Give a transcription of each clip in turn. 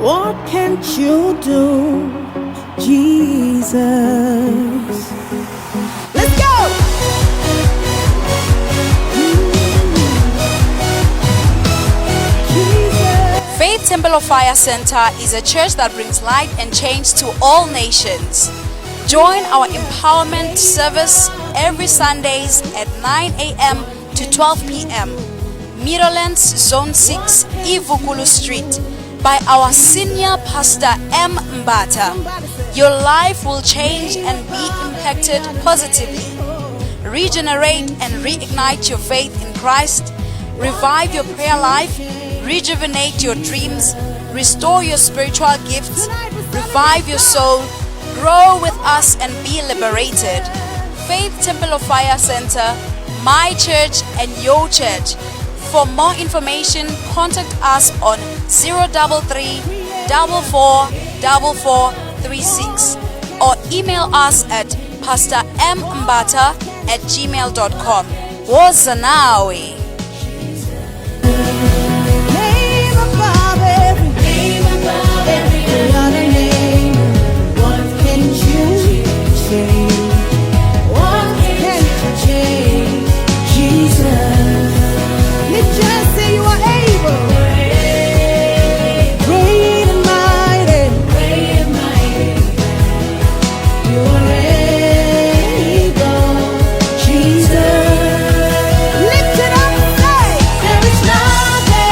What can't you do, Jesus? Let's go! Jesus. Faith Temple of Fire Center is a church that brings light and change to all nations. Join our empowerment service every Sundays at 9 a.m. to 12 p.m. Meadowlands Zone 6, Ivukulu Street, by our senior pastor M Mbatha. Your life will change and be impacted positively. Regenerate and reignite your faith in Christ. Revive your prayer life. Rejuvenate your dreams. Restore your spiritual gifts. Revive your soul. Grow with us and be liberated. Faith Temple of Fire Center, my church and your church. For more information, contact us on 033 44 36 or email us at pastormmbatha@gmail.com. Wozanawi. Name above every name, above every other name. What can you change? What can you change? Jesus. Let's just say you are able. Great and mighty. You are able, Jesus. Lift it up and say, there is nothing.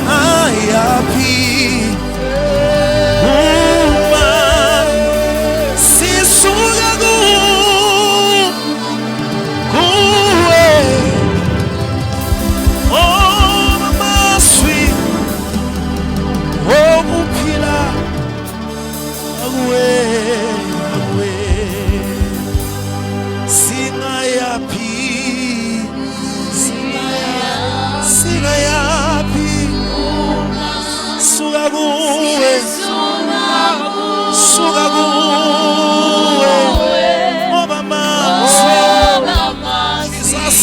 singayapi uma sisuka kuwe omaswi wokuphila akuwe singayapi singayapi suka kuwe ngoba mazwi Jesus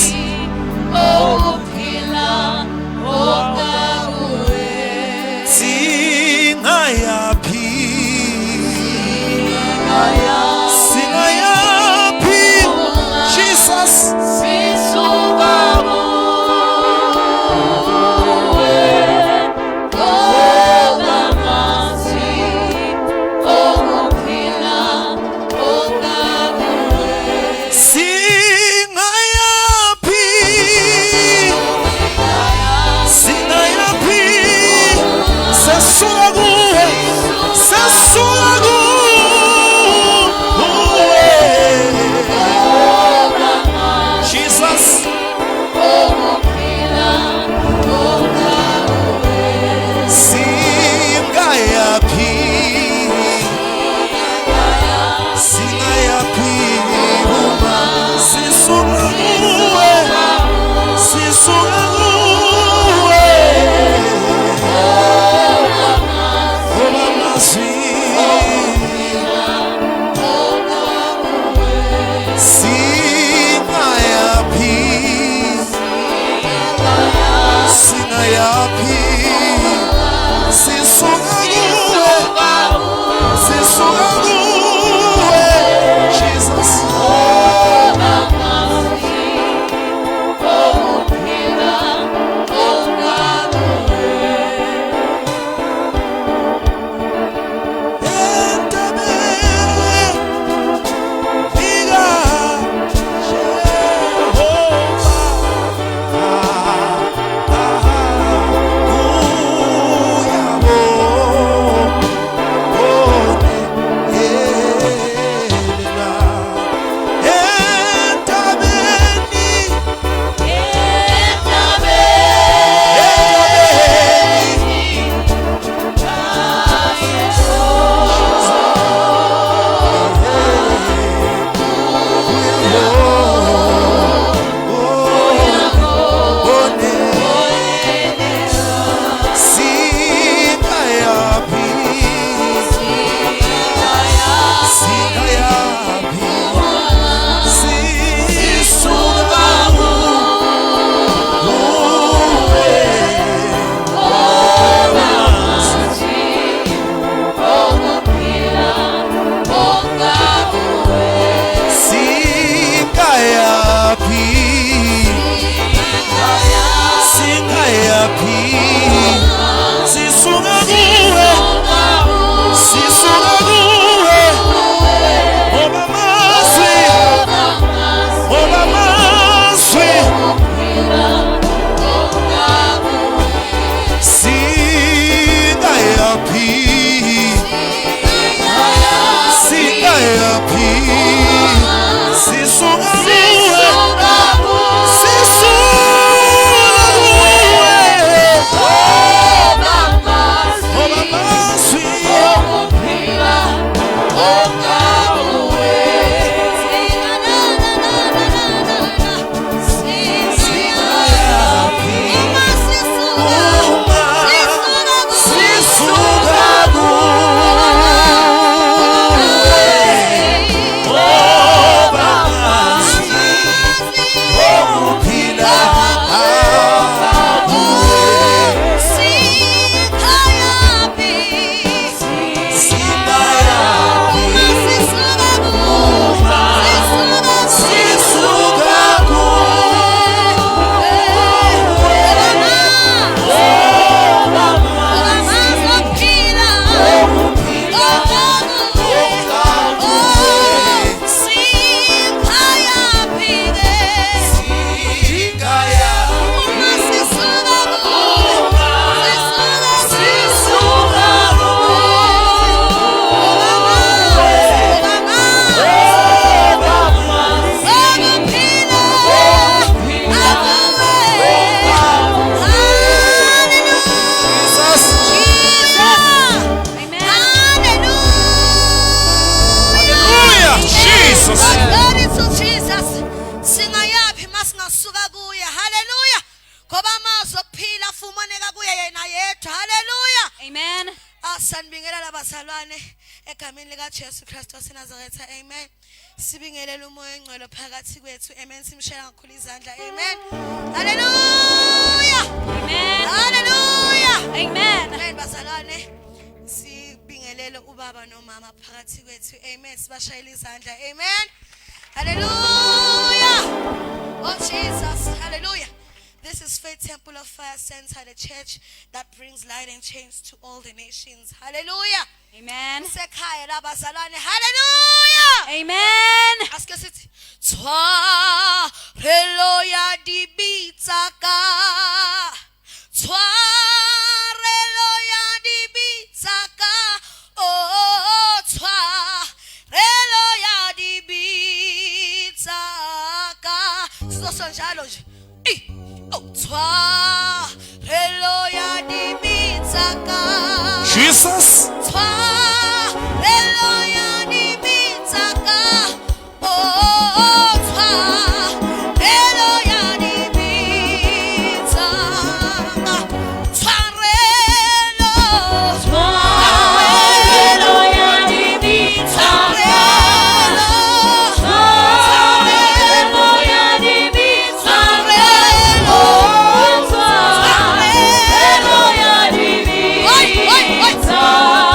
singayapi singayapi Jesus singayapi sesuka kuwe Jesus singayapi uma sisuka kuwe ngoba mazwi singayapi sisuka kuwe Jesus wethu. Hallelujah. Amen. Sanibingelela bazalwane egameni lika Jesu Kristu waseNazaretha. Amen. Sibingelela umoya engcwele phakathi kwethu. Amen. Simshela kakhulu izandla. Amen. Hallelujah. Amen. Hallelujah. Amen. Amen bazalwane. Sibingelela ubaba nomama phakathi kwethu. Amen. Sibashayela izandla. Amen. Hallelujah. Oh Jesus. Hallelujah. This is Faith Temple of Fire Center, the church that brings light and change to all the nations. Hallelujah. Amen. Sekhaya labazalwane. Hallelujah. Amen. Ask us it. Twareloya dibitsaka. Twareloya dibitsaka. Oh, twareloya dibitsaka. Sizo njalo nje. Oh, twareloya dibitsaka. Jesus. Twareloya dibitsaka. Oh, twareloya dibitsaka. Twarelo. Hallelujah, dibitsaka. Hallelujah, dibitsaka. Hallelujah, dibitsaka.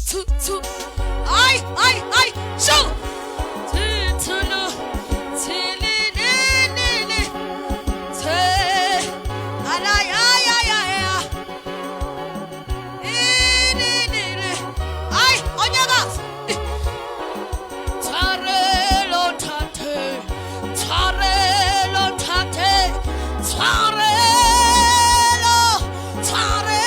tu. Ay, shoo. Tulu, tilililili, te. Alay, ay. Ililili. Ay, onyagas. Tarelo tate, tarelo tate, tarelo tate.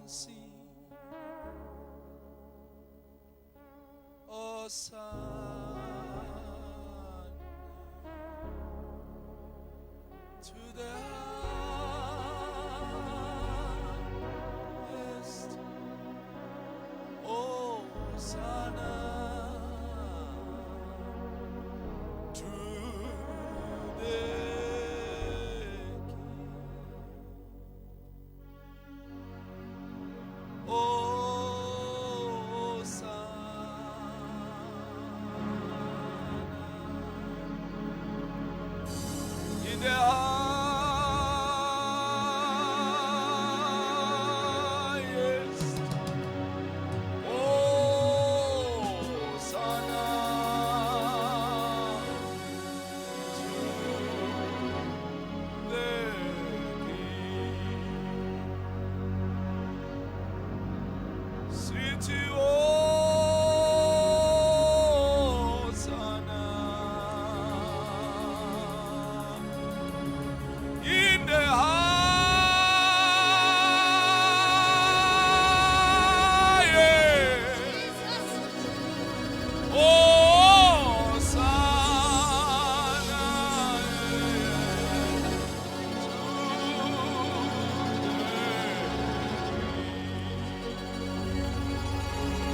sing. Oh, son, to the highest. Oh, son, to the King. Oh, son, in the highest. Oh, son, to the King. City, oh, son, in the highest. Oh, son, to the King.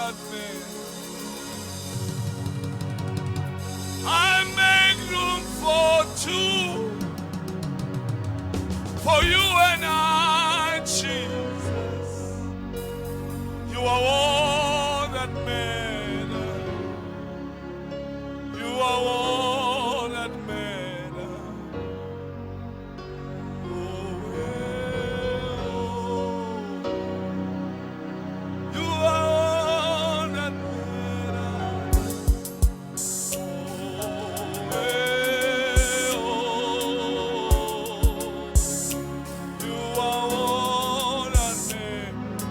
that man. I make room for two, for you and I, Jesus. You are all that matters. You are all that matters. Oh, yeah, oh. You are all that matters. Oh, yeah, oh. You are all that matters.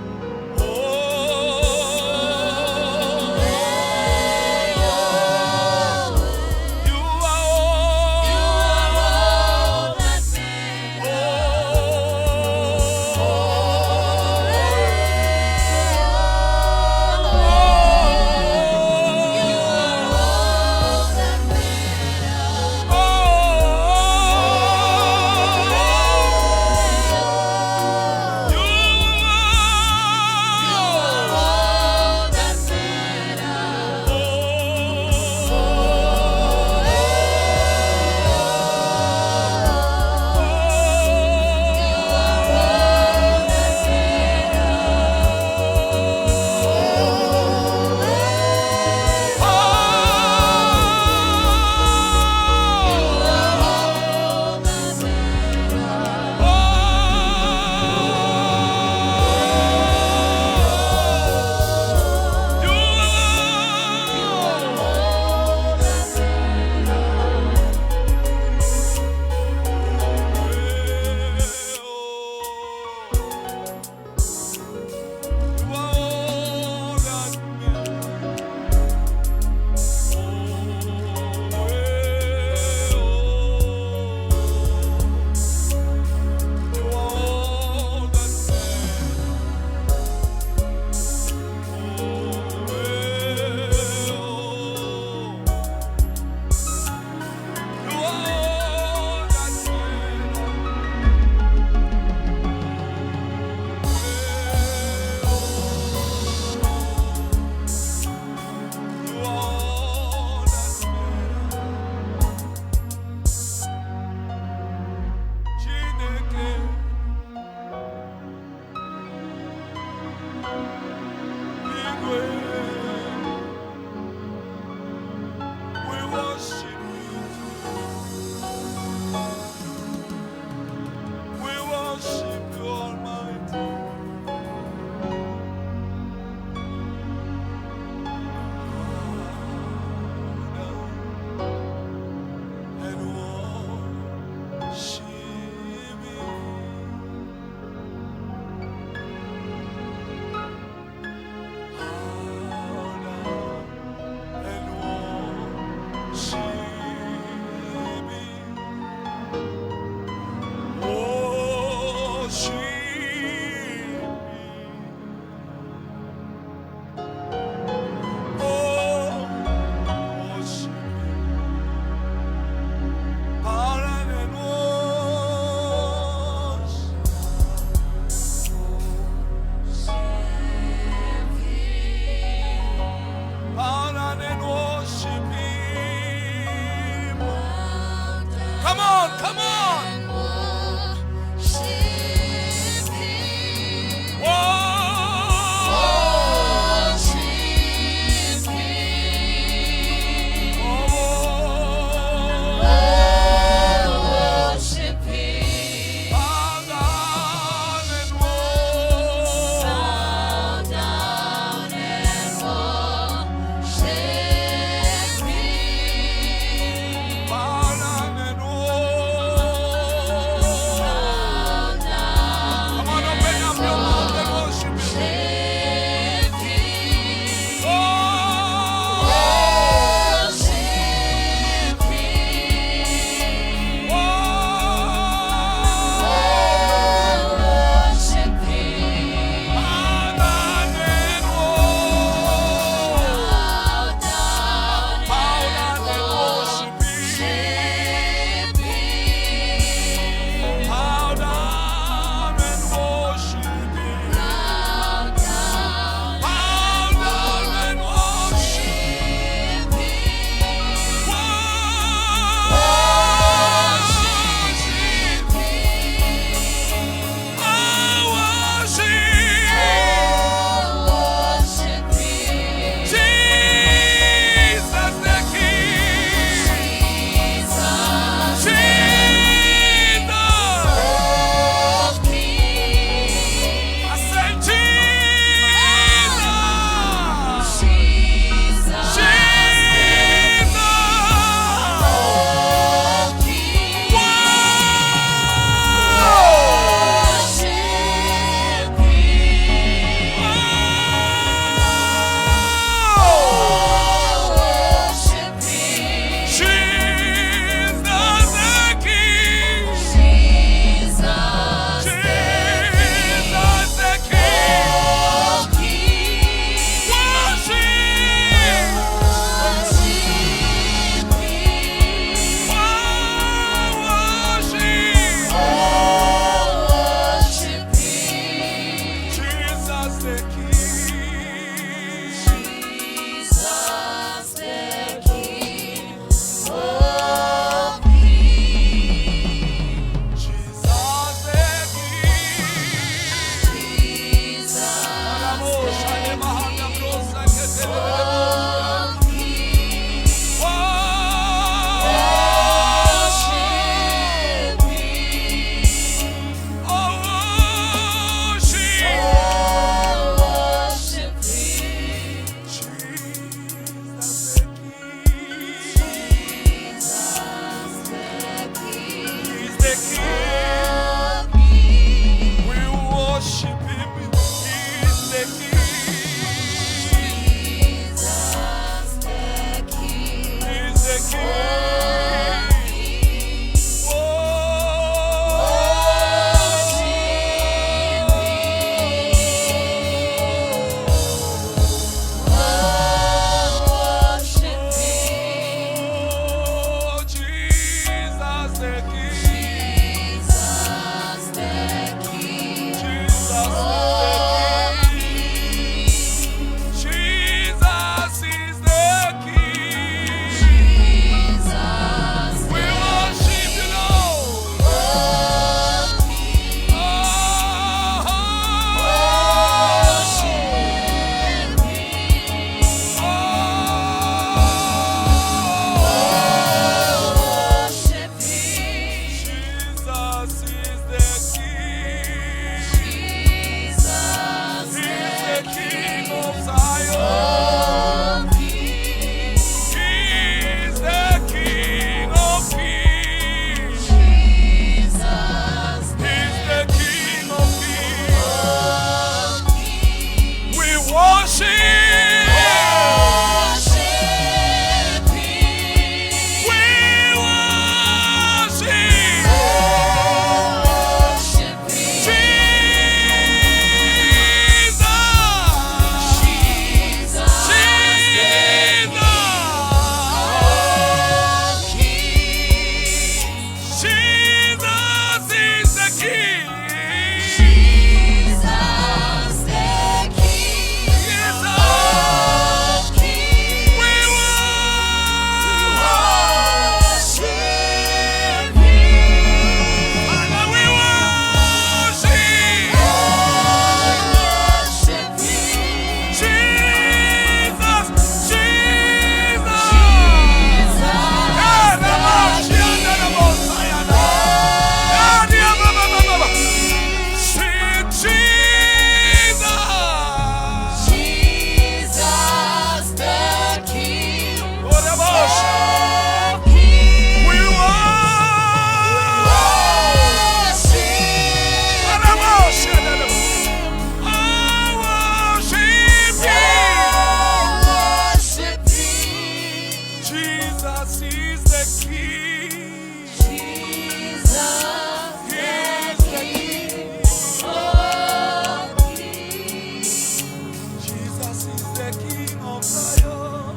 the King of Zion.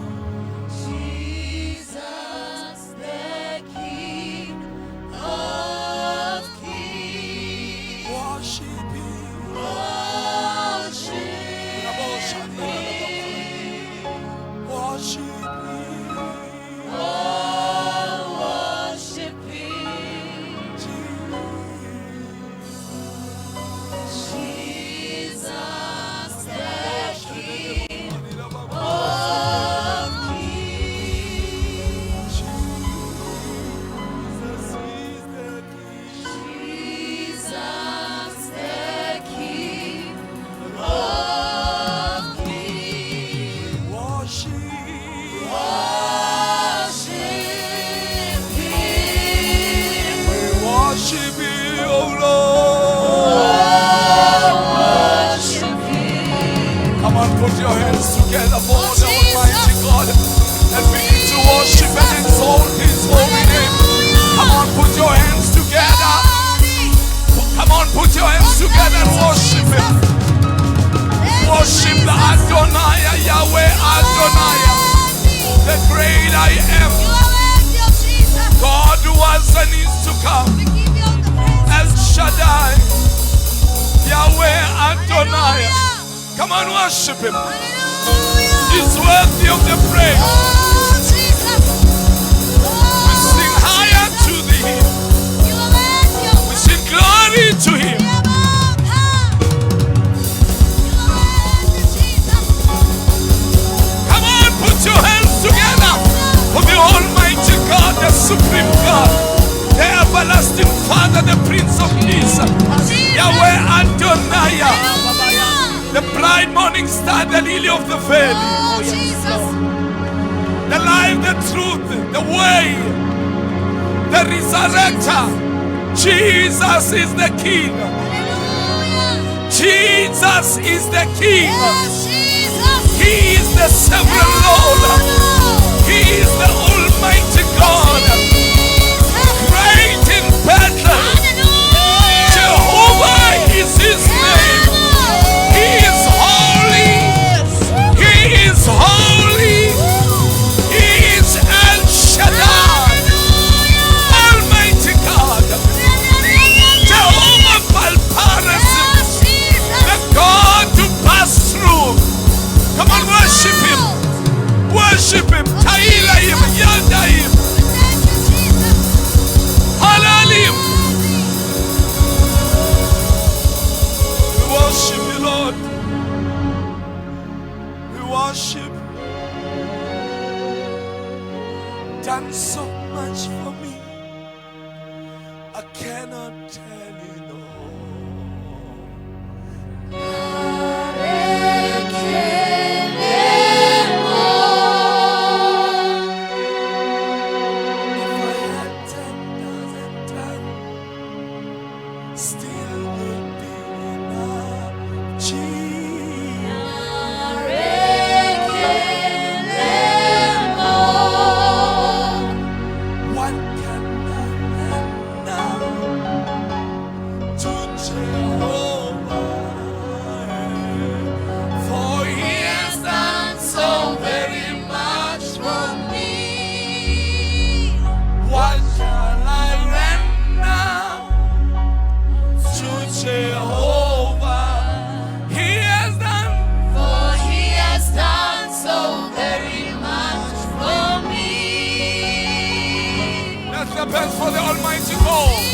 Jesus, the King of Kings. Worship Him. Worship Him. Worship Him. Jesus, the King of Kings. Jesus, the King of Kings. Worship. Worship Him. We worship you, O Lord. Worship Him. Come on, put your hands together for the Almighty God and begin to worship and exalt His holy name. Come on, put your hands together. Come on, put your hands together and worship Him. Worship the Adonai, Yahweh Adonai, the great I am, God who was and is to come, El Shaddai, Yahweh Adonai. Come on, worship Him. He's worthy of the praise. We sing higher to Thee. We sing glory to Him. Come on, put your hands together for the Almighty God, the Supreme God, the everlasting Father, the Prince of Peace, Yahweh Adonai, the bright morning star, the lily of the valley, the life, the truth, the way, the resurrector. Jesus is the King. Jesus is the King. He is the sovereign Lord. He is the Almighty God. Great in battle. Jehovah is His name. He is holy. He is holy. He is El Shaddai. Almighty God. Jehovah Palparas. The God to pass through. Come on, worship Him. Worship Him. Taila Him. Yada Him. Halal Him. We worship You, Lord. We worship. Done so much for me. I cannot tell You, no. If I had 10,000 tongues, still would be enough. What can I render to Jehovah? For He has done so very much for me. What shall I render to Jehovah? He has done. That's the best for the Almighty God.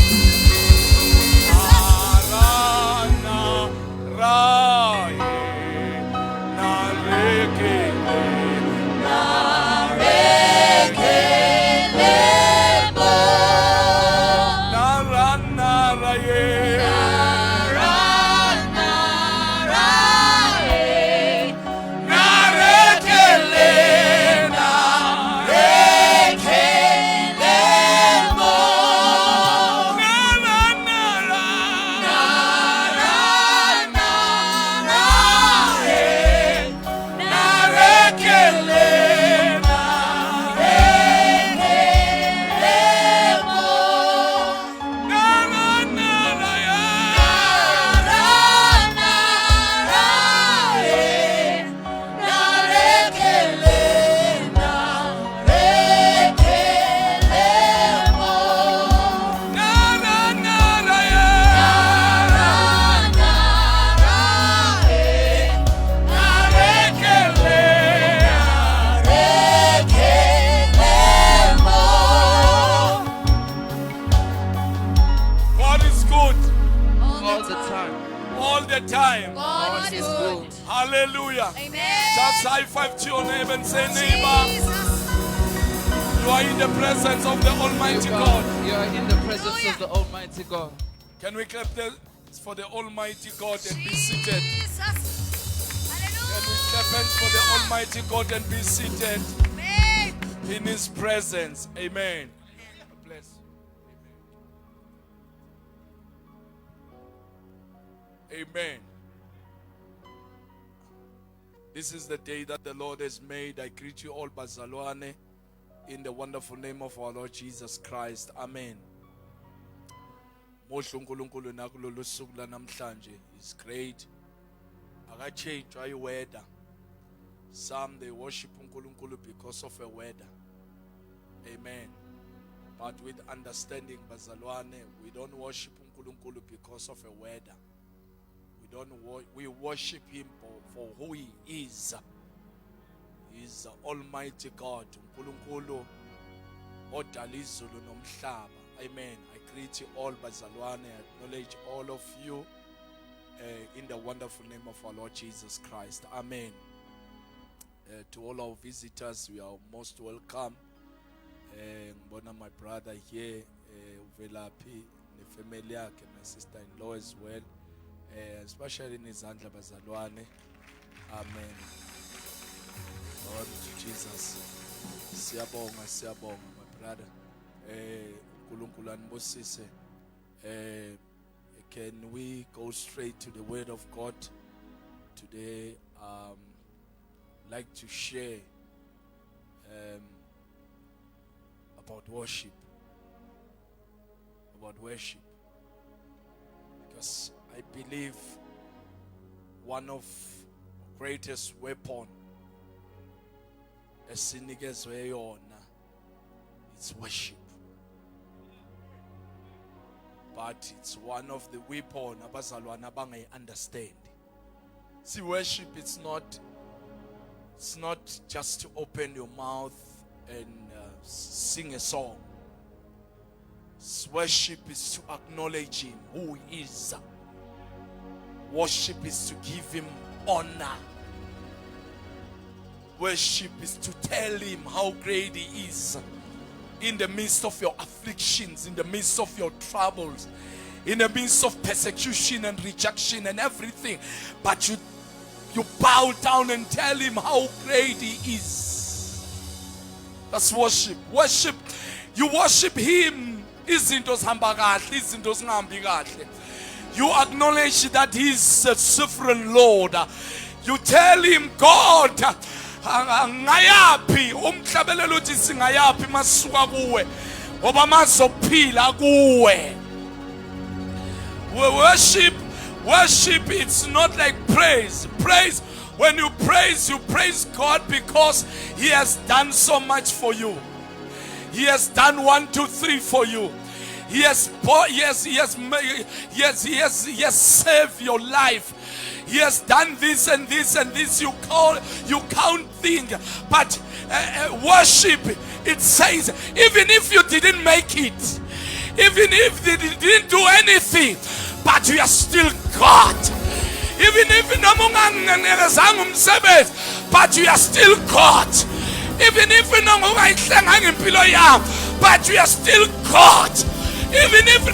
Hallelujah. Amen. Just high five to your neighbor and say, neighbor, Jesus. you are in the presence of the Almighty God. You are in the presence of the Almighty God. Can we clap for the Almighty God and be seated? Jesus. Can we Hallelujah. clap hands for the Almighty God and be seated Amen. in His presence? Amen. God bless. Amen. This is the day that the Lord has made. I greet you all, bazalwane, in the wonderful name of our Lord Jesus Christ. Amen. Mohle uNkulunkulu nakulolu suku lanamhlanje is great. Akachangwa iweather. Some they worship uNkulunkulu because of a weather. Amen. But with understanding, bazalwane, we don't worship uNkulunkulu because of a weather. We worship Him for who He is. He is Almighty God. uNkulunkulu odala izulu nomhlaba. Amen. I greet you all, bazalwane. I acknowledge all of you in the wonderful name of our Lord Jesus Christ. Amen. To all our visitors, we are most welcome. One of my brother here, Uvelapi, the family, my sister-in-law as well. Especially in Izandla bazalwane. Amen. Glory to Jesus. Siyabonga, my brother. uNkulunkulu anibusise. Can we go straight to the Word of God today? Like to share about worship. Because I believe one of the greatest weapon esinikezwe yona is worship. But it's one of the weapon abazalwana abangayi understand. See, worship it's not just to open your mouth and sing a song. Worship is to acknowledge Him, who He is. Worship is to give Him honor. Worship is to tell Him how great He is. In the midst of your afflictions, in the midst of your troubles, in the midst of persecution and rejection and everything. But you bow down and tell Him how great He is. That's worship. Worship, you worship Him. Izinto zihamba kahle, izinto zingahambi kahle. You acknowledge that He is a sovereign Lord. You tell Him, God, ngayapi umhlabelelo uthi singayapi masuka kuwe ngoba mazophila kuwe. Worship it's not like praise. When you praise God because He has done so much for you. He has done 1, 2, 3 for you. He has saved your life. He has done this and this and this. You count things, but worship, it says, even if you didn't make it, even if you didn't do anything, but you are still God. Even if but you are still God. Even if but you are still God. Even if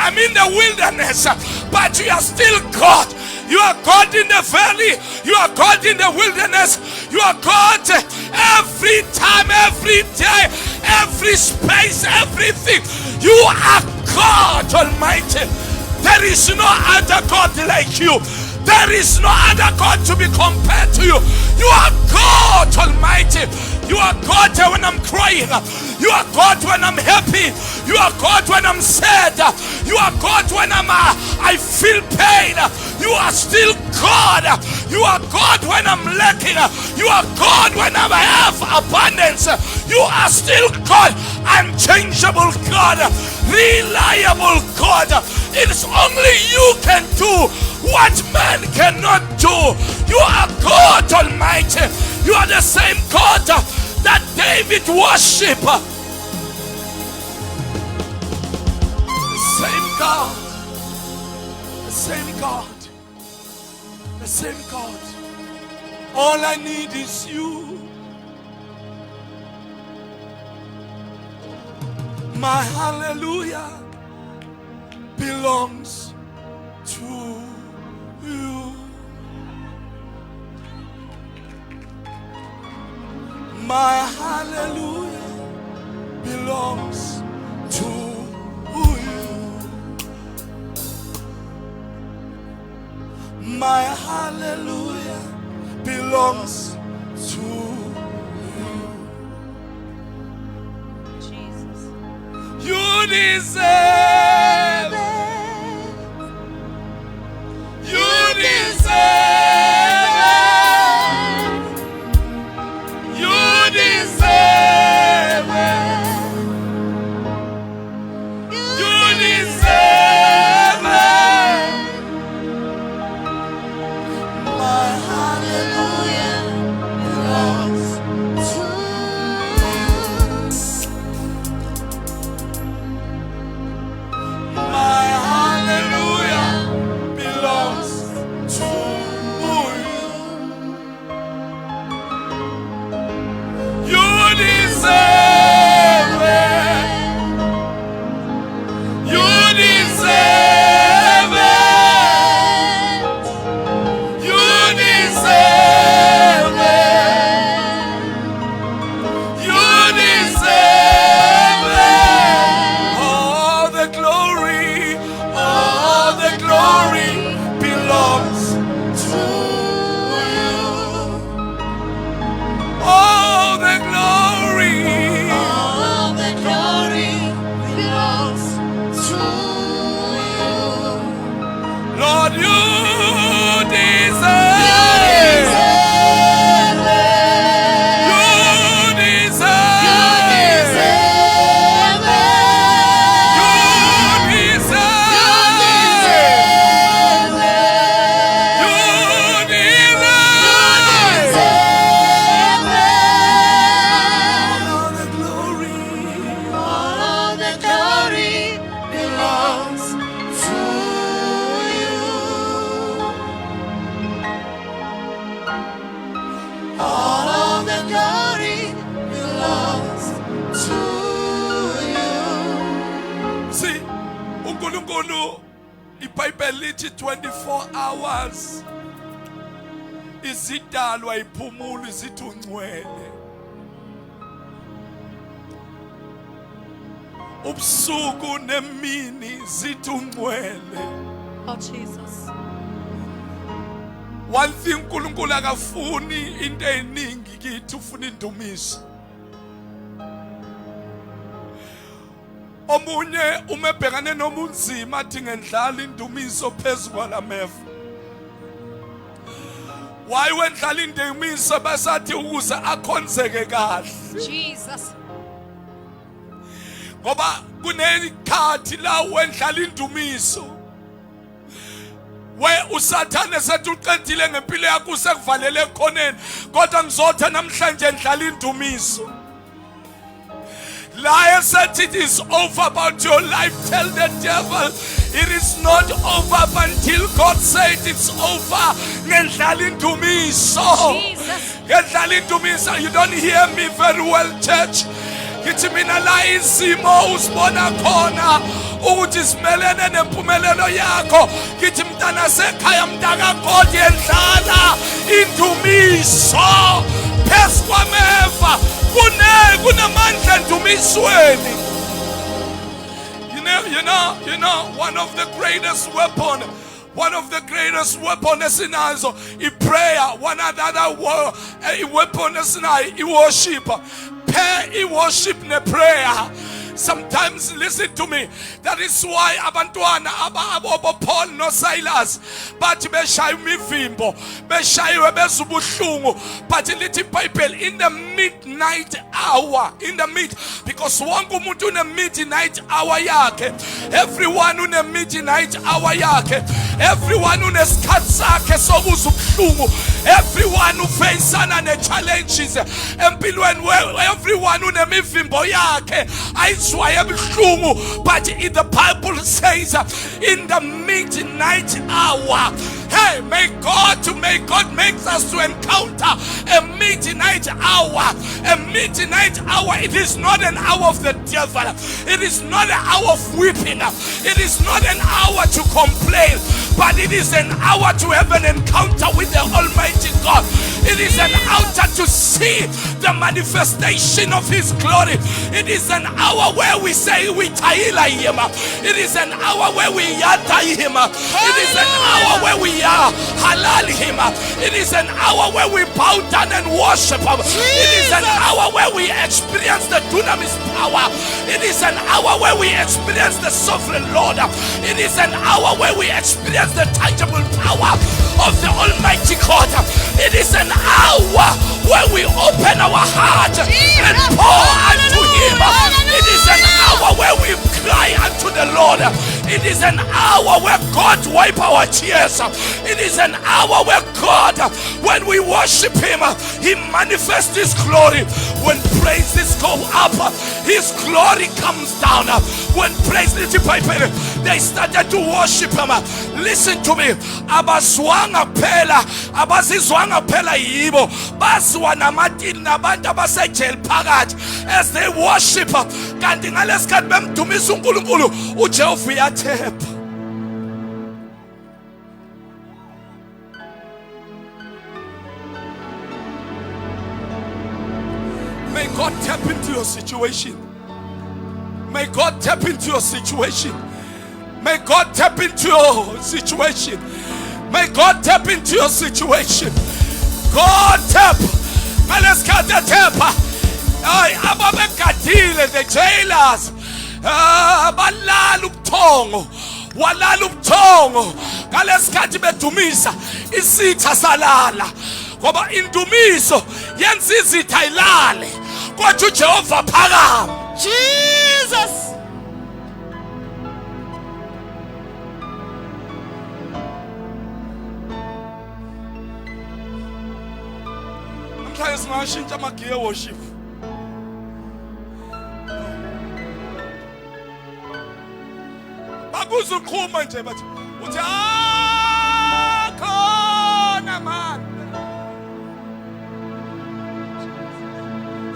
I'm in the wilderness, but you are still God. You are God in the valley. You are God in the wilderness. You are God every time, every day, every space, everything. You are God Almighty. There is no other God like you. There is no other God to be compared to you. You are God Almighty. You are God when I'm crying. You are God when I'm happy. You are God when I'm sad. You are God when I feel pain. You are still God. You are God when I'm lacking. You are God when I have abundance. You are still God. Unchangeable God. Reliable God. It's only you can do what man cannot do. You are God Almighty. You are the same God that David worshiped. The same God. The same God. All I need is you. My hallelujah belongs to you. My hallelujah belongs to you. My hallelujah belongs to you. Jesus. You deserve it. You deserve it. You deserve it. You deserve it. My hallelujah belongs to my hallelujah belongs to you. You deserve it. You deserve it. You deserve it. You deserve it. All the glory belongs to you. All the glory belongs to you. Lord, you deserve it. You deserve it. You deserve it. You deserve it. All the glory belongs to you. All the glory belongs to you. See, uNkulunkulu iBhayibheli lithi 24 hours izidalwa iphumula izithi ungcwele. Ubusuku nemini zithi ungcwele. Oh, Jesus. One thing uNkulunkulu akafuni into eningi kithi, ufuna indumiso. Omunye umebhekane nomunzima athi ngendlala indumiso phezulu kwalamefa. Why wendlala indumiso basathi ukuze akhonzeke kahle. Jesus. Ngoba kunekhathi la wendlala indumiso we usathane sethi uqedile ngempilo yakho usekuvalele ekhoneni, kodwa ngizotha namhlanje ndlala indumiso. Liar said it is over about your life. Tell the devil it is not over until God said it's over. Ngendlala indumiso. Ngendlala indumiso. You don't hear me very well, church. Kithi mina la izimo usibona khona ukuthi simelene nempumelelo yakho. Kithi mntana sekhaya mntaka God yendlala indumiso phezu kwameva. Kunamandla endumisweni. You know one of the greatest weapon esinazo is prayer. One other weapon esinayo is worship. Pair worship ne prayer. Sometimes, listen to me, that is why abantwana abo Paul no Silas bathi beshaya imivimbo beshaywe bezubuhlungu, but lithi iBhayibheli in the midnight hour, because wonke umuntu une midnight hour yakhe. Everyone une midnight hour yakhe. Everyone unesikhathi sakhe sokuzwa ubuhlungu. Everyone ufaceana ne challenges empilweni. Everyone unemivimbo yakhe uzwa ebuhlungu, but the Bible says in the midnight hour, hey, may God makes us to encounter a midnight hour. A midnight hour, it is not an hour of the devil. It is not an hour of weeping. It is not an hour to complain, but it is an hour to have an encounter with the Almighty God. It is an hour to see the manifestation of His glory. It is an hour where we say we taila Him. It is an hour where we yata Him. It is an hour where we halal Him. It is an hour where we bow down and worship Him. It is an hour where we experience the dunamis power. It is an hour where we experience the sovereign Lord. It is an hour where we experience the tangible power of the Almighty God. It is an hour where we open our heart and pour unto Him. It is an hour where we cry unto the Lord. It is an hour where God wipe our tears. It is an hour where God, when we worship Him, He manifests His glory. When praises go up, His glory comes down. When praises, they started to worship Him. Listen to me. Abaswanga phela, abasizwanga phela yibo. Baswa namatini nabantu abasejele phakathi as they worship. Kanti ngalesikhathi bemdumisa uNkulunkulu, uJehova uyathepha. May God tap into your situation. May God tap into your situation. May God tap into your situation. May God tap into your situation. God tap. Let's cut the tap. The jailers. Balala ubuthongo. Walala ubuthongo. Ngalesikhathi bedumisa isitha salala. Ngoba indumiso yenza izitha ilale. Kodwa uJehova phakama. Jesus. Namhlanje singashintsha amagiye worship. Bakuzuqhuma nje bathi uthi khona man.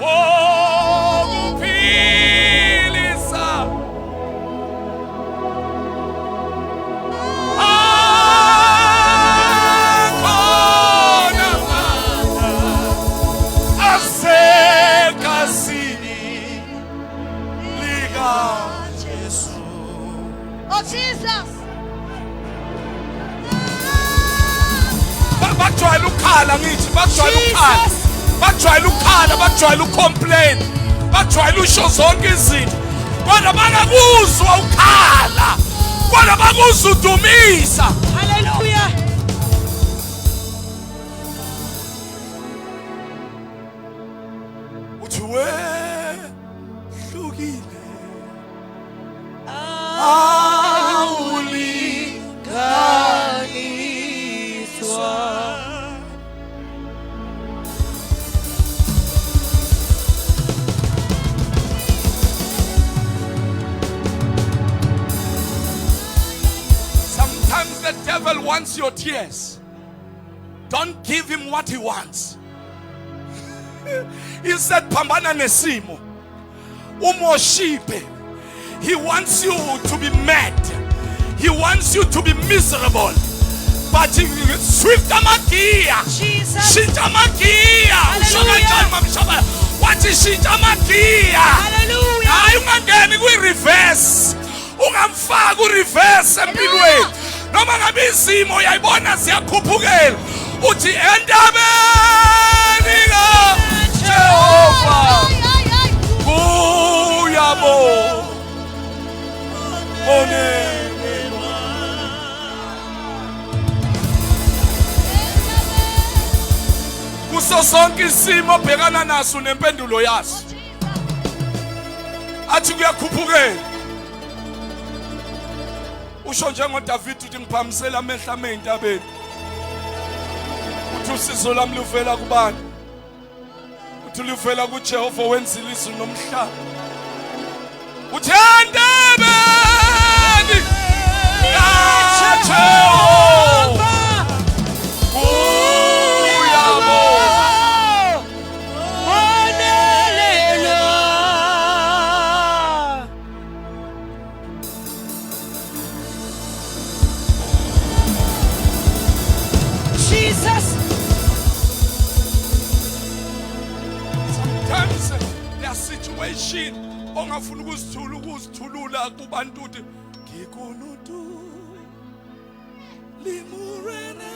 Oh, Pilisa. Khona man. Asekasini liga Jesu. Oh, Jesus. Bajwayela ukukhala ngithi, bajwayela ukukhala. Bajwayela ukukhala, bajwayela ucomplain. Bajwayela usho zonke izinto. Kodwa bangakuzwa ukukhala. Kodwa bakuzwa udumisa. Hallelujah. Uthi we hlukile. Sometimes the devil wants your tears. Don't give him what he wants. He said, "Pambana nesimo, umoshipe." He wants you to be mad. He wants you to be miserable. But swift amagia. Jesus. Shita magia. Hallelujah. What is shita magia? Hallelujah. Hayi ungangeni kwi-reverse. Ungamfaka u-reverse empilweni. Noma ngabe izimo uyayibona ziyakhuphukela. Uthi endabeni kaJehova kuyabo. Kuso sonke isimo bhekana naso nempendulo yaso. Athi kuyakhuphukela. Usho njengoDavid uthi ngiphamisela amehla amentabeni. Uthi usizo lami luvela kubani? Uthi luvela kuJehova wenzile izulu nomhlaba. uthandabeni yatheo uyabo Jesus. sometimes there are situations ongafuna ukuzithulula kubantu uthi ngikunutu limurena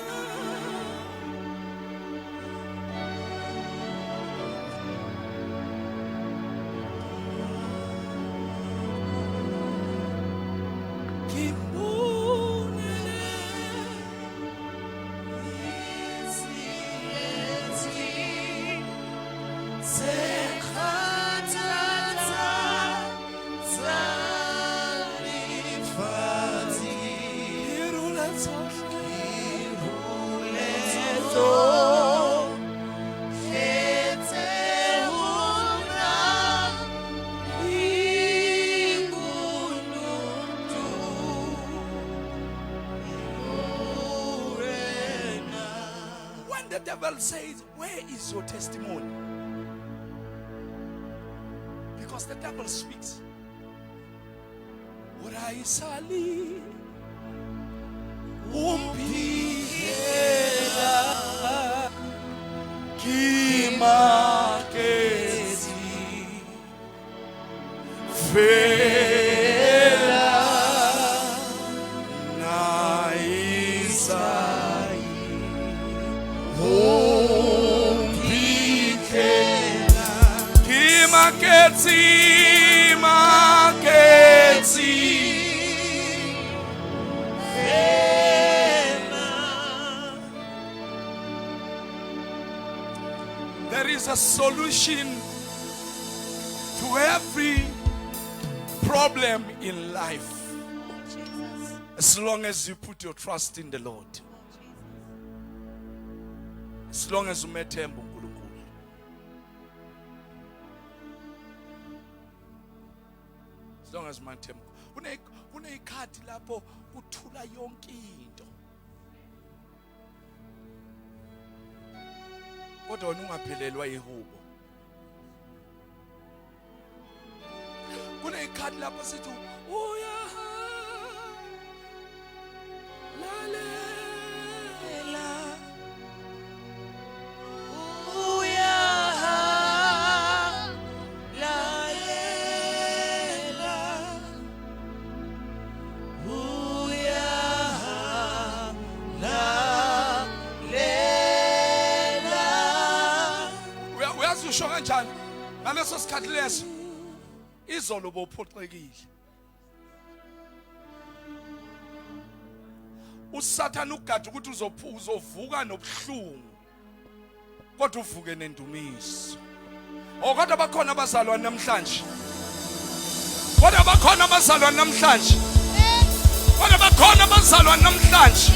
When the devil says, where is your testimony? Because the devil speaks. Uraisali umpihela kimakezi fela na isai umpihela kimakezi there is a solution to every problem in life as long as you put your trust in the Lord, as long as umethemba uNkulunkulu. As long as umathemba kuneyikhadi lapho kuthula yonke into kodwa wena ungaphelelwa ihubo. Kuneyikhadi lapho sithi lalela uyazisho kanjani ngaleso sikhathi leso izolo bophoxekile. uSathane ugada ukuthi uzovuka nobuhlungu kodwa uvuke nendumiso. Kodwa bakhona abazalwane namhlanje, kodwa bakhona abazalwane namhlanje, kodwa bakhona abazalwane namhlanje.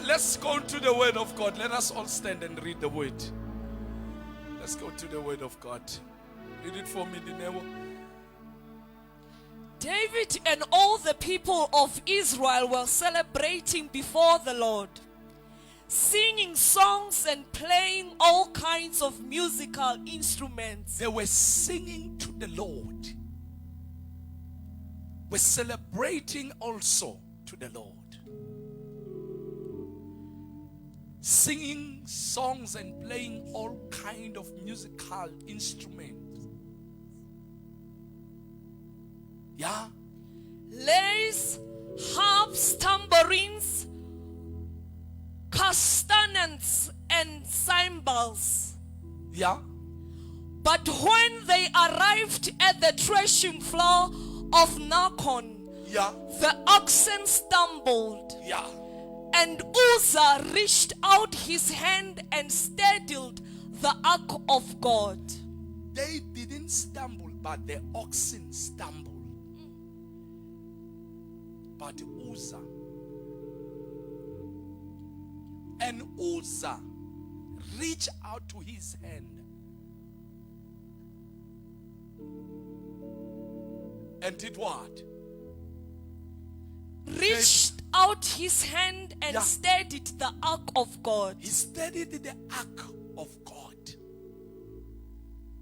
Let's go to the word of God. Let us all stand and read the word. Let's go to the word of God. Read it for me, Dinewo. David and all the people of Israel were celebrating before the Lord, singing songs and playing all kinds of musical instruments. They were singing to the Lord. We're celebrating also to the Lord. Singing songs and playing all kind of musical instruments. Yeah. Lays, harps, tambourines, castanets, and cymbals. Yeah. But when they arrived at the threshing floor of Nacon, Yeah. the oxen stumbled. Yeah. And Uzzah reached out his hand and steadied the ark of God. They didn't stumble, but the oxen stumbled. But Uzzah reach out to his hand and did what? Reached out his hand and Yeah. steadied the ark of God. He studied the ark of God.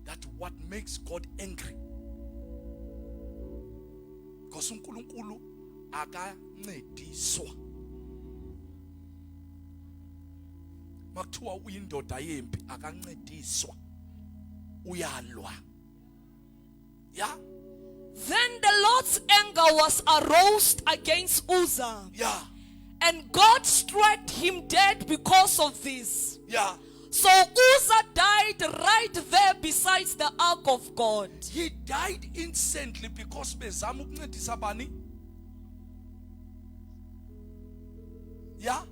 That what makes God angry. Because uNkulunkulu akancediswa. Makuthiwa uyindoda yempi akancediswa. Uyalwa. Yeah? Then the Lord's anger was aroused against Uzzah, Yeah. and God struck him dead because of this. Yeah. So Uzzah died right there beside the ark of God. He died instantly because bezama ukuncedisa bani? Yeah?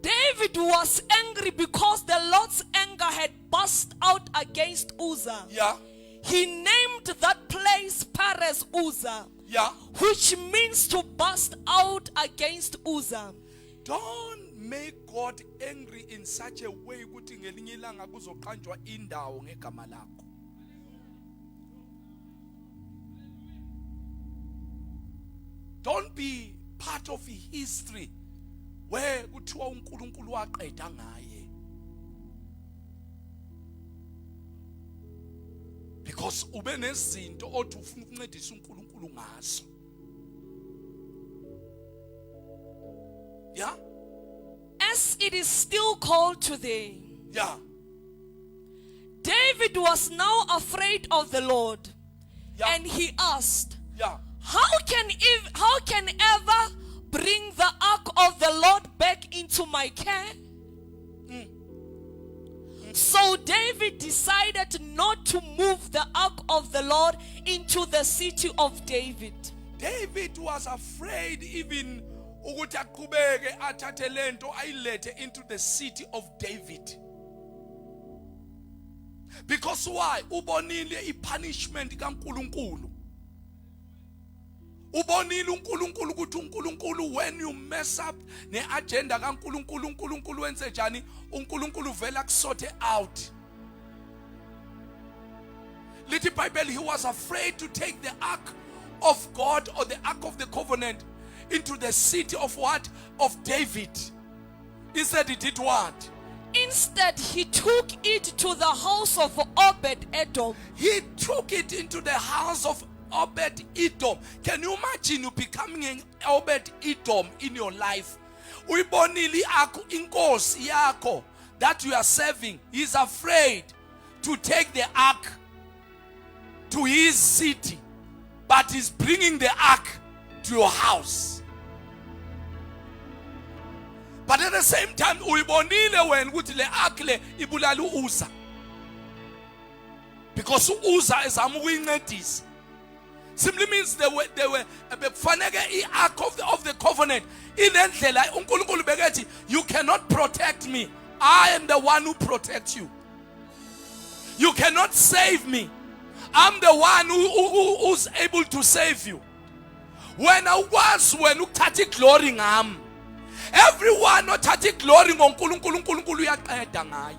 David was angry because the Lord's anger had burst out against Uzzah. Yeah. He named that place Perez Uzzah, Yeah. which means to burst out against Uzzah. Don't make God angry in such a way ukuthi ngelinye ilanga kuzoqanjwa indawo ngegama lakho. Don't be part of history where kuthiwa uNkulunkulu waqeda ngaye. Because ube nezinto othi ufuna ukuncedisa uNkulunkulu ngazo. Yeah? As it is still called today, Yeah. David was now afraid of the Lord, Yeah. and he asked, Yeah. how can ever bring the ark of the Lord back into my care? So David decided not to move the ark of the Lord into the city of David. David was afraid even ukuthi aqhubeke athathe lento ayilethe into the city of David. Because why? Ubonile ipunishment kaNkulunkulu. Ubonile uNkulunkulu ukuthi uNkulunkulu when you mess up ne-agenda kaNkulunkulu uNkulunkulu wenze njani? uNkulunkulu vela kusorte out. Little Bible, he was afraid to take the ark of God or the ark of the covenant into the city of what? Of David. Instead he did what? Instead, he took it to the house of Obed-Edom. He took it into the house of Obed-Edom. Can you imagine you becoming an Obed-Edom in your life? Uyibonile inkosi yakho that you are serving. He's afraid to take the ark to his city, but he's bringing the ark to your house. But at the same time, uyibonile when ukuthi le ark le ibulala uZah. Because uZah ezama ukuyincedisa. Simply means they were befaneke i-ark of the covenant. Inendlela uNkulunkulu bekethi, you cannot protect me. I am the one who protects you. You cannot save me. I'm the one who's able to save you. When I was ukuthatha glory ngami. Everyone othatha glory ngoNkulunkulu, uNkulunkulu uyaqeda ngaye.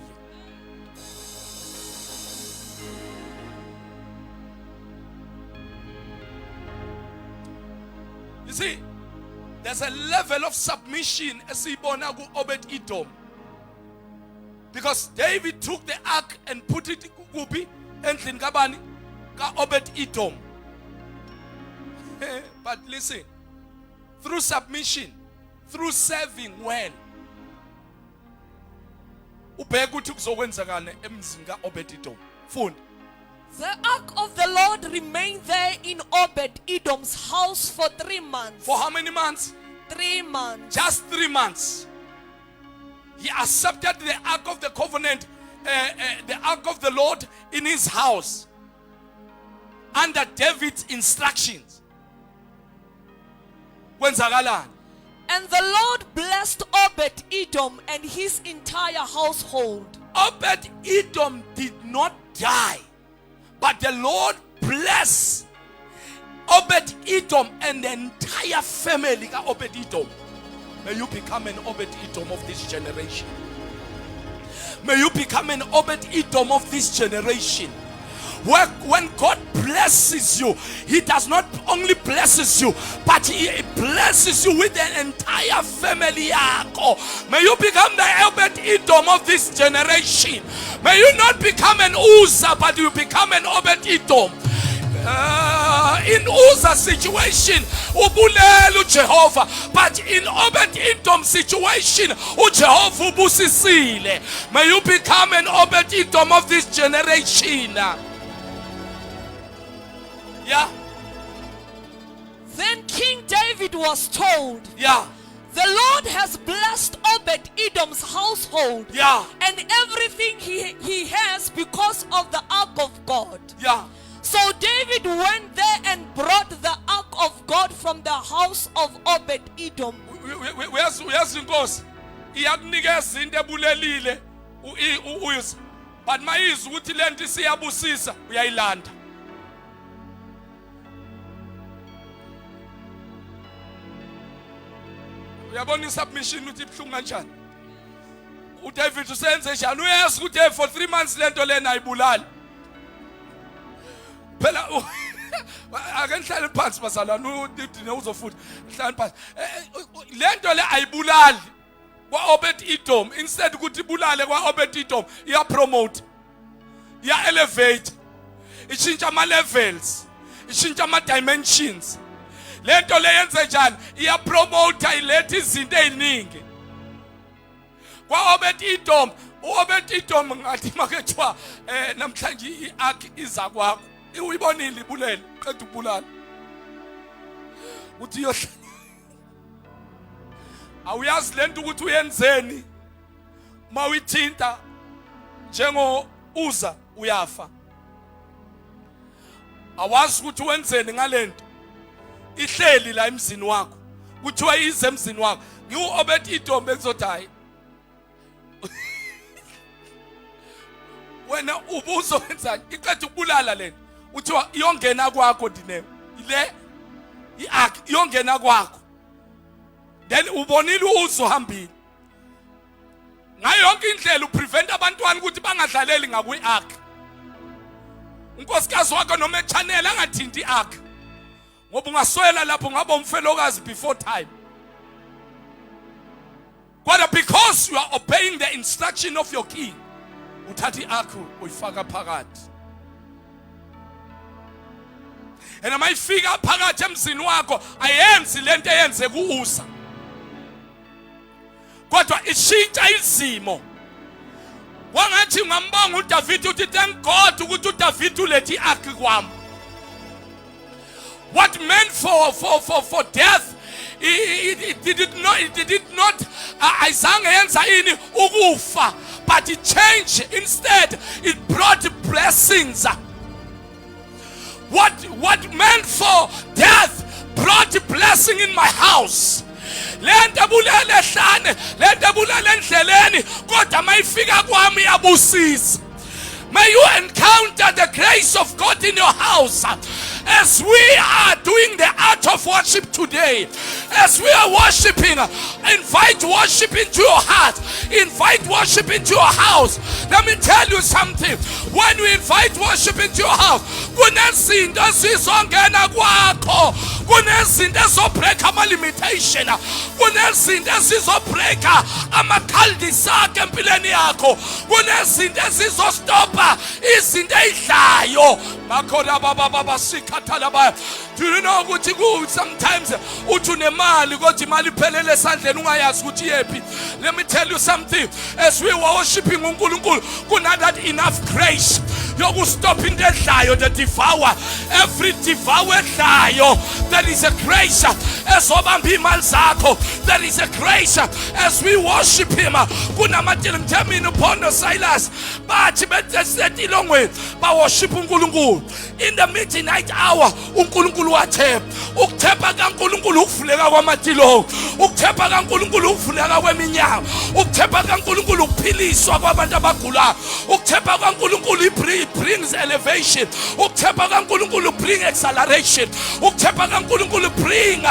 You see, there's a level of submission esiyibona ku-Obed-Edom. Because David took the ark and put it kuphi endlini kabani? Ka-Obed-Edom. But listen, through submission, through serving well, ubheka ukuthi kuzokwenzakala emzini ka-Obed-Edom. Fund. The ark of the Lord remained there in Obed-Edom's house for 3 months. For how many months? 3 months. Just 3 months. He accepted the ark of the covenant, the ark of the Lord in his house under David's instructions. Kwenzakalani? And the Lord blessed Obed-Edom and his entire household. Obed-Edom did not die, but the Lord blessed Obed-Edom and the entire family of Obed-Edom. May you become an Obed-Edom of this generation. May you become an Obed-Edom of this generation. When God blesses you, He does not only blesses you, but He blesses you with the entire family. May you become the Obed-Edom of this generation. May you not become an Uzzah, but you become an Obed-Edom. In Uzzah's situation, ubulele Jehovah, but in Obed-Edom situation, Jehovah ubusisile. May you become an Obed-Edom of this generation. Yeah. Then King David was told, Yeah. the Lord has blessed Obed-Edom's household, Yeah. and everything he has because of the ark of God. Yeah. So David went there and brought the ark of God from the house of Obed-Edom. Uyazi inkosi iyakunikeza into ebulelile uyise, but mayizwa ukuthi lento isiyabusisa uyayilanda. Uyabona isubmission uthi ibhlungu kanjani? uDavid usenze njani? Uyazi ukuthi for 3 months lento lena ayibulali. Phela ake nihlale phansi bazalwane udine uzofuthi nihlale phansi. Lento le ayibulali kwa Obed-Edom, instead ukuthi ibulale kwa Obed-Edom iya promote, iya elevate, ishintsha ama levels, ishintsha ama dimensions. Lento le yenze njani? Iya promote, ilethe izinto eziningi kwa Obed-Edom. uObed-Edom ngathi makethiwa namhlanje iark iza kwakho, uyibonile ibulele qeda ukubulala uthi yohle. Awuyazi lento ukuthi uyenzeni mawithinta njengo Uzzah uyafa. Awazi ukuthi wenzeni ngalento ihleli la emzini wakho, kuthiwa ize emzini wakho. ngiuObed-Edom bezothi hayi wena ubuzowenzani iqeda ukubulala lento, uthiwa iyongena kwakho dineo ile iark iyongena kwakho. Then ubonile uzohambile ngayo yonke indlela uprevent abantwana ukuthi bangadlaleli ngakwi-ark. Unkosikazi wakho noma echannel angathinti i-ark, ngoba ungaswela lapho ngaba umfelokazi before time. But because you are obeying the instruction of your king, uthatha i-ark uyifaka phakathi. And mayifika phakathi emzini wakho ayenzi lento eyenze ku-Uzzah, kodwa ishintsha izimo. Wangathi ngambonga uDavid uthi thank God ukuthi uDavid ulethi i-ark kwami. What meant for death, it did not ayizange yenza ini ukufa, but it changed. Instead it brought blessings. What meant for death brought blessing in my house. Lento bulele ehlane, lento bulele endleleni, kodwa mayifika kwami yabusisa. May you encounter the grace of God in your house. As we are doing the art of worship today, as we are worshiping, invite worship into your heart, invite worship into your house. Let me tell you something. When we invite worship into your house, kunezinto ezizongena kwakho, kunezinto ezobreak ama limitation, kunezinto ezizobreaka ama cul-de-sac empilweni yakho, kunezinto ezizostopa izinto ezidlayo. Do you know ukuthi sometimes uthi unemali kodwa imali iphelele esandleni ungayazi ukuthi yephi? Let me tell you something. As we were worshiping uNkulunkulu, kuna that enough grace yokustop into edlayo, the devour, every devour edlayo. There is a grace ezobamba imali zakho. There is a grace as we worship him. Kunamathemini uphondo Silas bathi bethesethi ilongweni ba worship uNkulunkulu. In the midnight hour uNkulunkulu wathemba. Ukuthemba kaNkulunkulu ukuvuleka kwamatilo, ukuthemba kaNkulunkulu ukuvuleka kweminyango, ukuthemba kaNkulunkulu ukuphiliswa kwabantu abagulayo, ukuthemba kaNkulunkulu brings elevation. Ukuthemba kaNkulunkulu bring acceleration. Ukuthemba kaNkulunkulu bring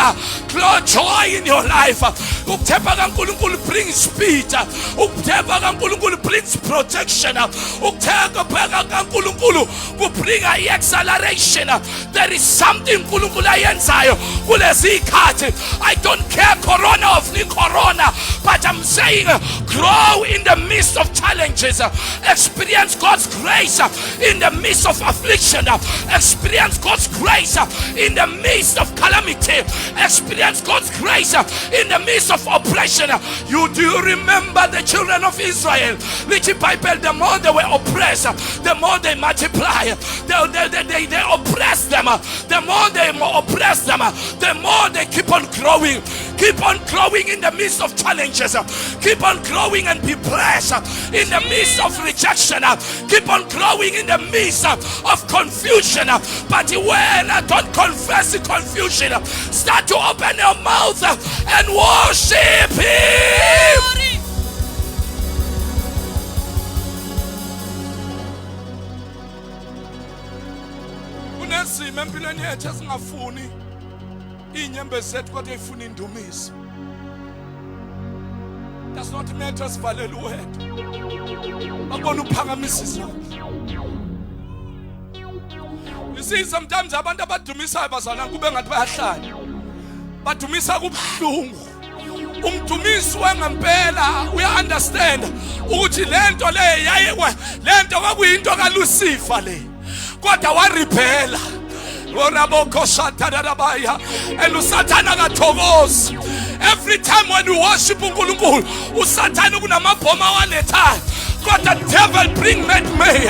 joy in your life. Ukuthemba kaNkulunkulu brings speed. Ukuthemba kaNkulunkulu brings protection. Ukuthemba kaNkulunkulu will bring acceleration. There is something uNkulunkulu ayenzayo kulezi ikhathi. I don't care corona of the corona, but I'm saying grow in the midst of challenges. Experience God's grace in the midst of affliction. Experience God's grace in the midst of calamity. Experience God's grace in the midst of oppression. You do remember the children of Israel? Little Bible, the more they were oppressed, the more they multiply. They oppress them. The more they oppress them, the more they keep on growing. Keep on growing in the midst of challenges. Keep on growing and be blessed in the midst of rejection. Keep on growing in the midst of confusion. But when don't confess the confusion, start to open your mouth and worship Him. Kunesimo empilweni yethu esingafuni inyembe zethu kodwa ifuna indumiso. Does not matter sivalele uwedwa. Akubona uphakamisa izandla. You see, sometimes abantu abadumisayo bazana kube ngathi bayahlanya. Badumisa kubuhlungu. Umdumisi wangempela uya understand ukuthi lento le yayiwe lento kwakuyinto kaLucifer le. Kodwa waribhela. And uSathana akathokozi. Every time when you worship uNkulunkulu, uSathana kunamabhoma walethayo. God, the devil bring may.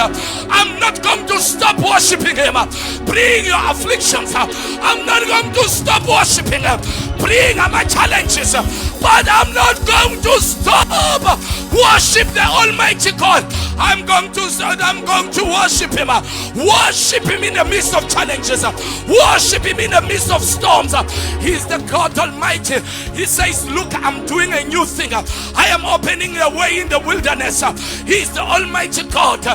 I'm not going to stop worshiping Him. Bring your afflictions. I'm not going to stop worshiping Him. Bring my challenges, but I'm not going to stop worship the Almighty God. I'm going to worship Him. Worship Him in the midst of challenges. Worship Him in the midst of storms. He's the God Almighty. He says, look, I'm doing a new thing. I am opening a way in the wilderness. He's the Almighty God.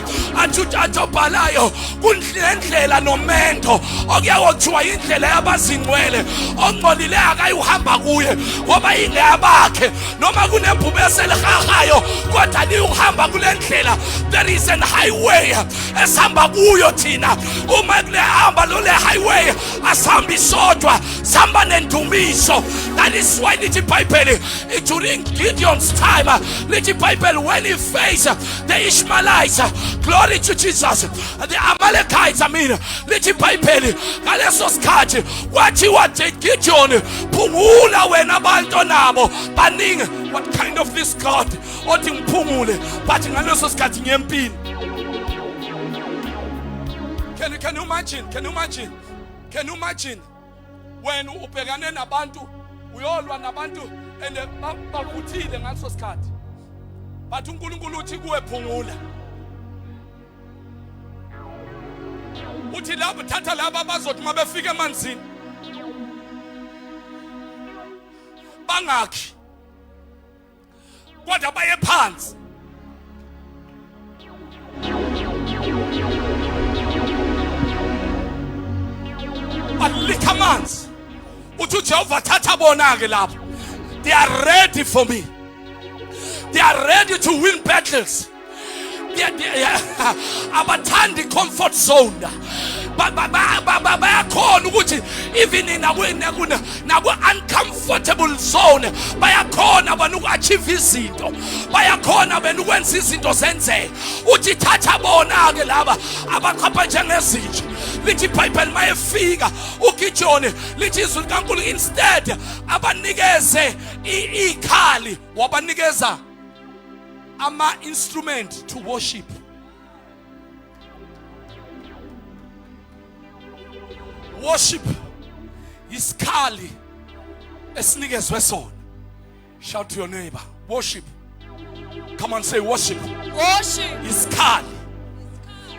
Atubalayo kundlela nomendo okuyawothiwa indlela yabazingcwele ongcolile akayuhamba kuye ngoba ingeyabakhe noma kunebhubesi elihahayo kodwa liyuhamba kule ndlela. There is an highway esihamba kuyo thina. Uma kulehamba lo le highway asihambi sodwa, sihamba nendumiso. That is why lithi iBhayibheli during Gideon's time, lithi iBhayibheli when he faced the Ishmaelites, glory to Jesus, the Amalekites, lithi iBhayibheli ngaleso sikhathi kwathiwa Gideon, phungula wena abantu nabo baningi. What kind of this God othi ngiphungule but ngaleso sikhathi ngempini? Can you imagine when ubhekane nabantu uyolwa nabantu and bavuthile ngaleso sikhathi but uNkulunkulu uthi kuwe phungula. Uthi labo thatha laba bazothi mabefika emanzini bangakhi kodwa baye phansi. Balika amanzi. Uthi uJehova thatha bona ke lapho. They are ready for me. They are ready to win battles. Abathandi comfort zone. Bayakhona ukuthi even in naku uncomfortable zone bayakhona bona uku-achieve izinto. Bayakhona bona ukwenza izinto zenzeke. Uthi thatha bona ke laba abaqhapha njengezinje. Lithi iBhayibheli mayefika uGideon lithi izwi likaNkulunkulu instead abanikeze ikhali wabanikeza ama instrument to worship. Worship is ikhali esinikezwe sona. Shout to your neighbor, worship. Come on, say worship. Worship is ikhali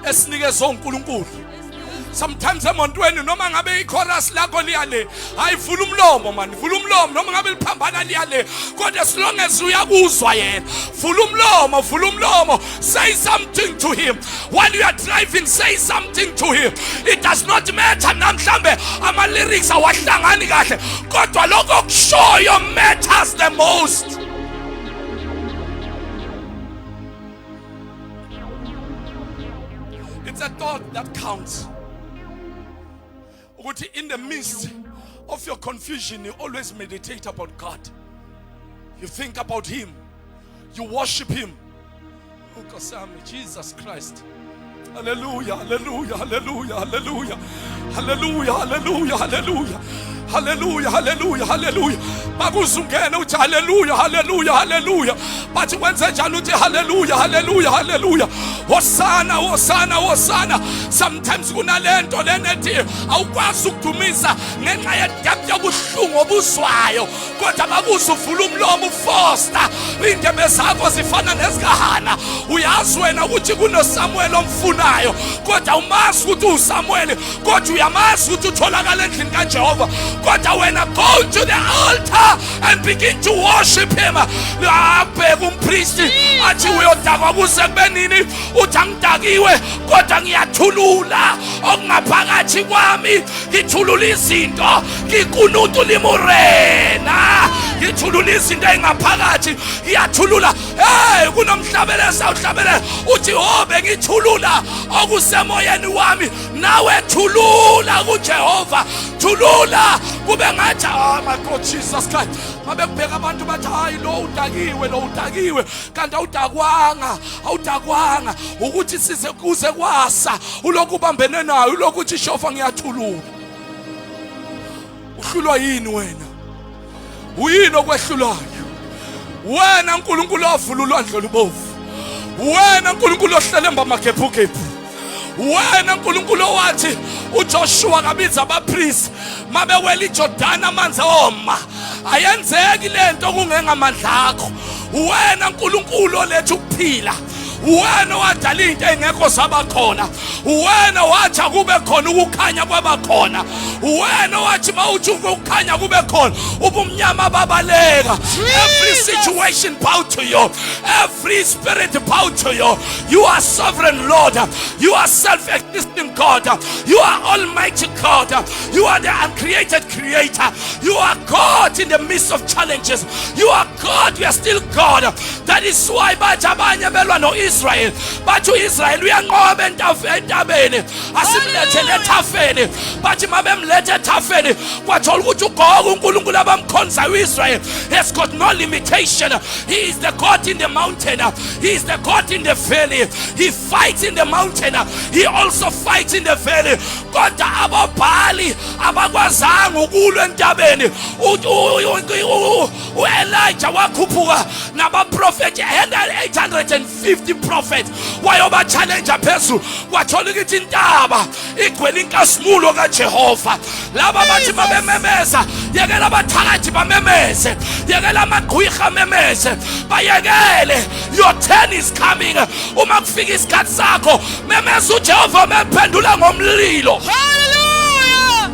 esinikezwe uNkulunkulu. Sometimes emontweni noma ngabe ichorus lakho liyale hayi vula umlomo man vula umlomo noma ngabe liphambana liyale kodwa as long as uyakuzwa yena vula umlomo say something to him while you are driving say something to him it does not matter namhlambe ama lyrics awahlangani kahle kodwa lokho kushoyo matters the most. It's a thought that counts. In the midst of your confusion, you always meditate about God. You think about Him. You worship Him. Jesus Christ. Hallelujah, hallelujah, hallelujah, hallelujah, hallelujah, hallelujah, hallelujah. Hallelujah, hallelujah, hallelujah. Bakuzungena uthi hallelujah, hallelujah, hallelujah. Bathi wenze njalo uthi hallelujah, hallelujah, hallelujah. Hosana, hosana, hosana. Sometimes kunalento lenethi awukwazi ukudumisa ngenxa yedepth yobuhlungu obuzwayo. Kodwa bakuzuvula umlomo ufoster. Indebe zakho zifana nezikahana. Uyazi wena ukuthi kunoSamuel omfunayo. Kodwa umazi ukuthi uSamuel, kodwa uyamazi ukuthi utholakala endlini kaJehova. God, when I go to the altar and begin to worship Him, priest, athi uyodakwa kusekbenini uthangidakiwe kodwa ngiyathulula okungaphakathi kwami ngithulula izinto ngikunutu limurena ngithulula izinto engaphakathi ngiyathulula hey kunomhlabeleza uhlabele uthi hobe ngithulula okusemoyeni wami nawe thulula kuJehova thulula kube ngathi my God Jesus Christ mabekubheka abantu bathi hayi lo udakiwe kanti awudakwanga ukuthi size kuze kwasa ulokhu ubambene nayo ulokhu uthi shofa ngiyathulula uhlulwa yini wena uyini okwehlulayo wena uNkulunkulu ovula ulwandle lubovu wena uNkulunkulu ohlele mbamakhephukhephu wena uNkulunkulu wathi uJoshua kabiza abapriest mabewela iJordan amanzi oma ayenzeki lento kungengamandla akho wena uNkulunkulu oletha ukuphila wena wadala into engekho sabakhona wena wathi kube khona ukukhanya kwabakhona wena wathi mawuthi ukukhanya kube khona ubumnyama babaleka every situation bow to you every spirit bow to you you are sovereign Lord you are self-existing God you are almighty God you are the uncreated creator you are God in the midst of challenges you are God you are still God that is why bathi abanye belwa noIsrael bathi uIsrael uyanqoba entabeni asimlethele ethafeni bathi mabemlethe ethafeni kwathola ukuthi uGogo uNkulunkulu abamkhonza uIsrael has got no limitation he is the God in the mountain he is the God in the valley he fights in the mountain he also fights in the valley kodwa ababhali abakwazanga ukulwa entabeni uElijah wakhuphuka nabaprofeti 850 prophets wayoba challenge phezulu kwathola ukuthi intaba igcwele inkasimulo kaJehova laba bathi babememeza yekela abathakathi bamemeze yekela amagqwirha memeze bayekele your turn is coming uma kufika isikhathi sakho memeza uJehova mephendula ngomlilo hallelujah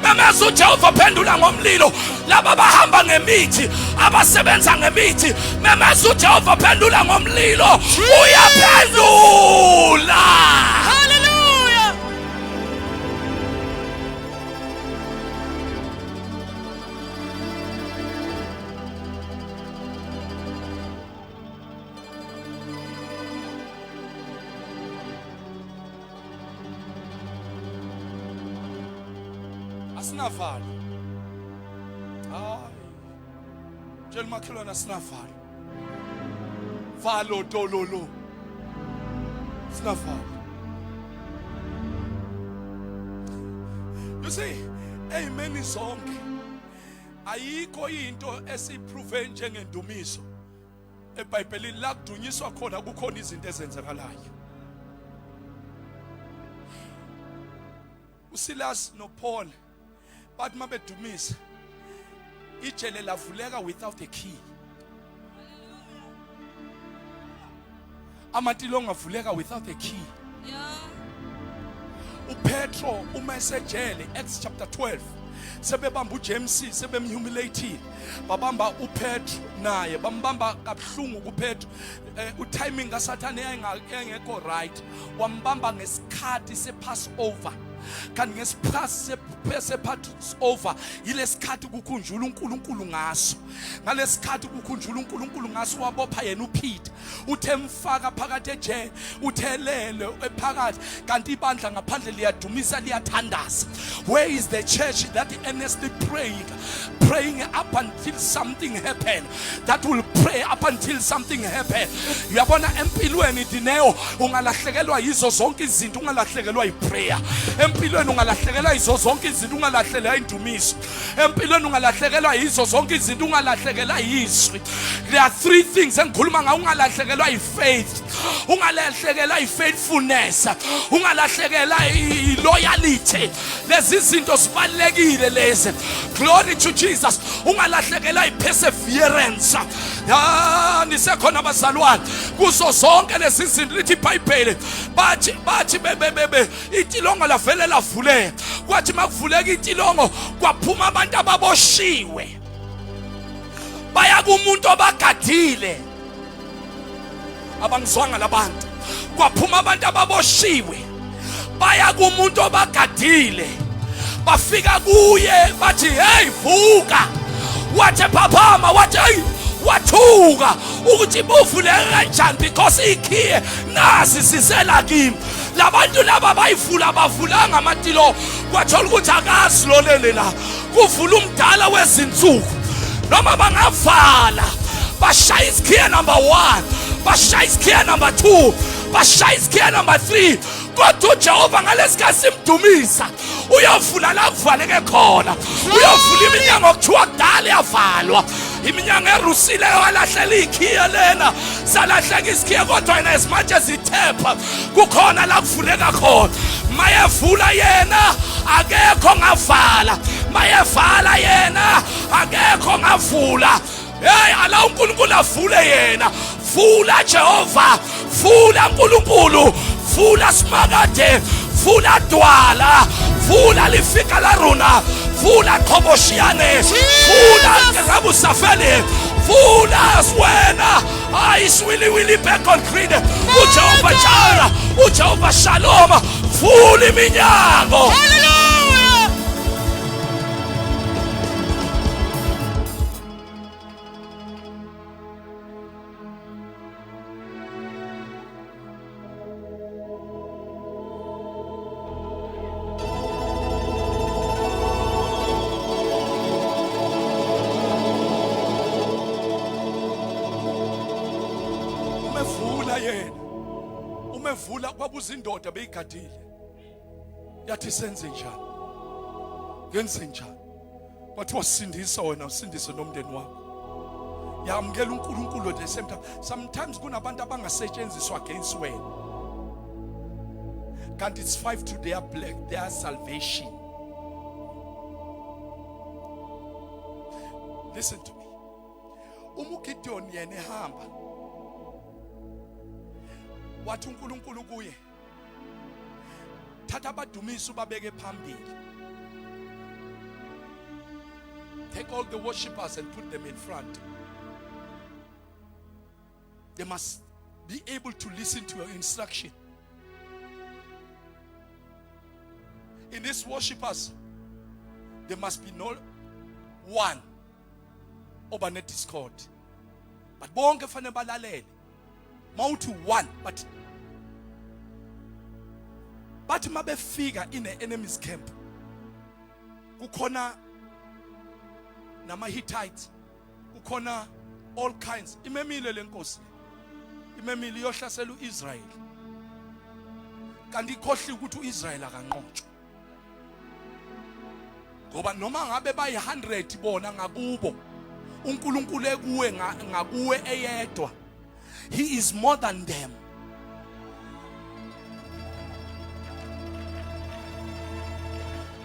memeza uJehova phendula ngomlilo laba bahamba ngemithi abasebenza ngemithi memeza uJehova phendula ngomlilo uyaphendula hallelujah asinavalo Jel makhelwana sinavalo valo dololo sinavalo you see amen zonke ayikho into esiprove njengendumiso eBhayibhelini la kudunyiswa khona kukhona izinto ezenzakalayo uSilas noPaul bathi mabedumisa ijele lavuleka without a key amatilo ngavuleka without a key uPetro uma esejele, Acts chapter 12, sebebamba uJames sebemhumiliate, babamba uPetro naye bambamba kabuhlungu kuPetro. Utiming kaSathane engekho right, wambamba ngesikhathi sePassover. Kanti ngesikhathi sePassover yilesikhathi kukhunjula uNkulunkulu ngaso. Ngalesikhathi kukhunjula uNkulunkulu ngaso wabopha yena uPeter. Uthe mfaka phakathi ejele, uthelele ephakathi, kanti ibandla ngaphandle liyadumisa liyathandaza. Where is the church that earnestly praying up until something happen? That will pray up until something happen. Uyabona empilweni dineo ungalahlekelwa yizo zonke izinto, ungalahlekelwa iprayer. Empilweni ungalahlekelwa yizo zonke izinto, ungalahlekelwa indumiso. Empilweni ungalahlekelwa yizo zonke izinto, ungalahlekelwa yizwi. There are three things engikhuluma ngawo. Ungalahlekelwa ifaith, ungalahlekelwa ifaithfulness, ungalahlekelwa iloyalty. Lezi zinto zibalekile lezi. Glory to Jesus. Ungalahlekelwa iperseverance. Nisekhona abazalwane kuzo zonke lezi zinto. Lithi iBhayibheli bathi bebe itilongo lavele lavuleka, kwathi makuvuleka itilongo kwaphuma abantu ababoshiwe baya kumuntu obagadile. Abangizwanga labantu, kwaphuma abantu ababoshiwe baya kumuntu obagadile, bafika kuye bathi hey vuka, wathi phaphama, wathi hey wathuka ukuthi buvuleke kanjani, because ikhiye nasi sisela kimi. Labantu laba bayivula bavulanga amatilo, kwathola ukuthi akasilolele la, kuvula umdala wezinsuku. Noma bangavala bashaya isikhiye number 1, bashaya isikhiye number 2, bashaya isikhiye number 3, kodwa uJehova ngalesikhathi simdumisa uyovula la kuvaleke khona, uyovula iminyango okuthiwa kudala yavalwa. Iminyango erusile walahlela ikhiye lena, salahleka isikhiye, kodwa yena as much as ithepha kukhona la kuvuleka khona. Mayevula yena akekho ngavala, mayevala yena akekho ngavula. Hey, ala uNkulunkulu avule yena. Vula Jehova, vula uNkulunkulu, vula simakade, vula dwala, vula lifika la runa, vula Qhoboshiane, vula Rabusafele, vula wena. Iswili back on creed. uJehova Jara, uJehova Shalom, vula iminyango. Hallelujah. Umevula kwakuzindoda beyigadile, yathi senze njani, yenze njani, wathi wasindisa wena, usindise nomndeni wakho. Yamukela uNkulunkulu at the same time. Sometimes kunabantu abangasetshenziswa against wena, kanti it's 5 to their salvation. Listen to me. UGideon yena ehamba, wathi uNkulunkulu kuye, thatha abadumisi ubabeke phambili. Take all the worshippers and put them in front. They must be able to listen to your instruction. In these worshippers, there must be no one over net discord. But bonke fanele balalele. Mawuthi one, but mabefika in the enemy's camp, kukhona nama Hittites, kukhona all kinds. Imemile lenkosi, imemile yohlasela uIsrael, kanti ikhohli ukuthi uIsrael akanqotshwa. Ngoba noma ngabe bayi 100 bona ngakubo, uNkulunkulu ekuwe ngakuwe eyedwa. He is more than them.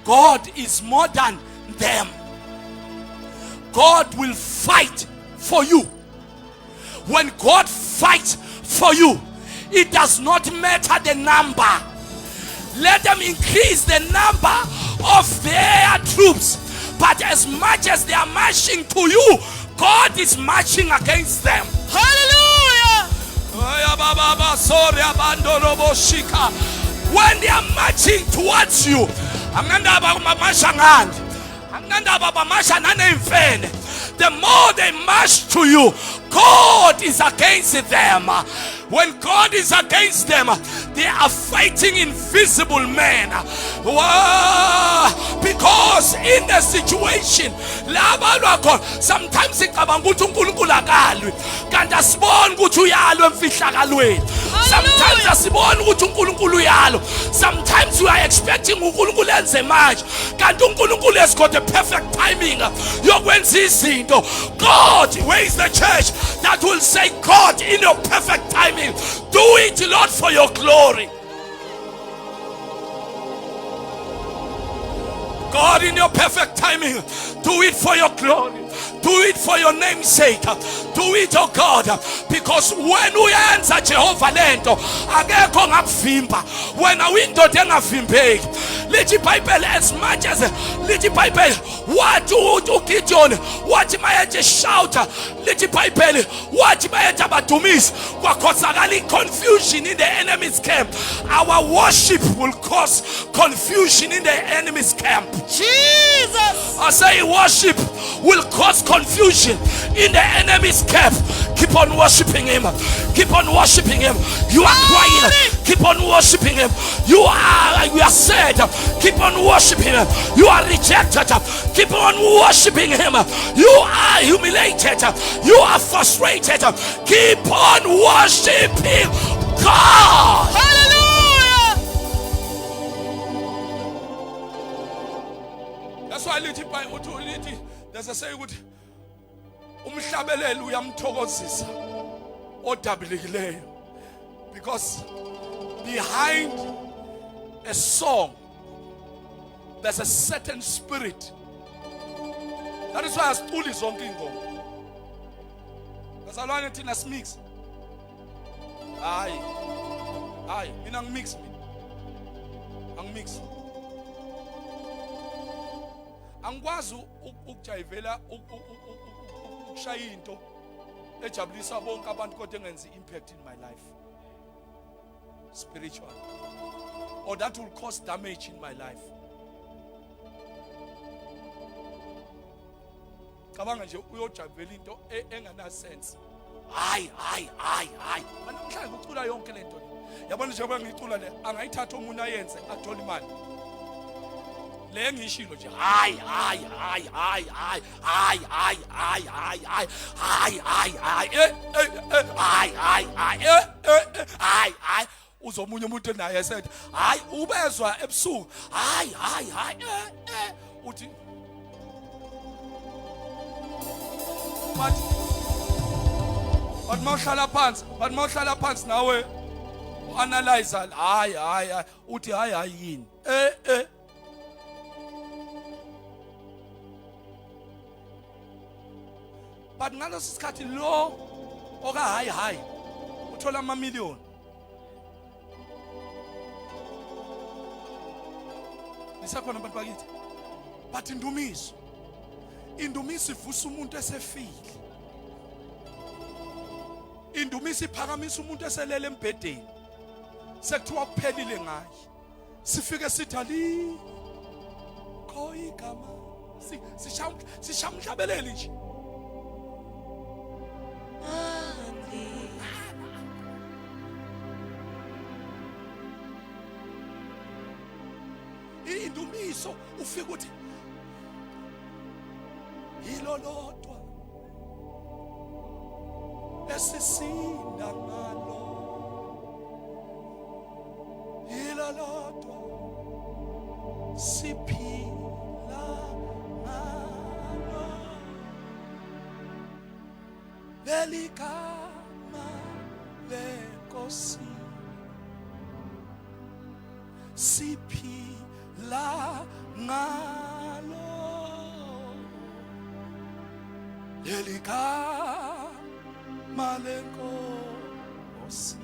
God is more than them. God will fight for you. When God fights for you, it does not matter the number. let them increase the number of their troops. But as much as they are marching to you, God is marching against them. Hallelujah. When they are marching towards you, the more they march to you, God is against them. When God is against them, they are fighting invisible men. Because in the situation, sometimes sometimes you are expecting uNkulunkulu enze manje, kanti uNkulunkulu has got a perfect timing yokwenza izinto. God, where is the church that will say, God, in your perfect timing, do it, Lord, for your glory? God, in your perfect timing, do it for your glory. Do it for your name's sake. Do it, oh God, because when we answer Jehovah lento akekho ngakuvimba wena windoda engavimbeki. Lithi iBhayibheli, as much as lithi iBhayibheli wathi uGideon wathi mayeje shout, lithi iBhayibheli wathi mayeje abadumisi kwakhosakala confusion in the enemy's camp. Our worship will cause confusion in the enemy's camp. Jesus. I say worship will cause confusion in the enemy's camp. Keep on worshiping him. Keep on worshiping him. You are crying. Keep on worshiping him. You are sad. Keep on worshiping him. You are rejected. Keep on worshiping him. You are humiliated. You are frustrated. Keep on worshiping God. Hallelujah. That's why there's a saying with umhlabeleli uyamthokozisa odabulekileyo, because behind a song there's a certain spirit. That is why asiculi zonke ingoma. Bazalwane thina simix. Hayi mina ngimix mina. Angimix. Angikwazi ukujayivela ukushaya into ejabulisa bonke abantu kodwa engenzi impact in my life spiritual, or that will cause damage in my life. Cabanga nje uyojabula into engana sense. Hayi mana mhlawumbe ucula yonke lento yabona nje ngicula le angayithatha umuntu ayenze athola imali. Le ngishilo nje hayi uzomunye umuntu naye esethi hayi ubezwa ebusuku hayi uthi but mawuhlala phansi nawe analyze hayi uthi hayi yini but ngaleso sikhathi lo oka hayi uthola amamiliyoni. Nisakhona abantu bakithi. But indumiso ivusa umuntu esefile. Indumiso iphakamisa umuntu eselele embhedeni. Sekuthiwa kuphelile ngaye. Sifike sithi ali khoyi igama. Sishamhlabeleli nje. Indumiso ufika uthi ilolodwa esisinda ngalo, ilolodwa siphila ngalo, leligama leNkosi siphila ngalo, leligama leNkosi.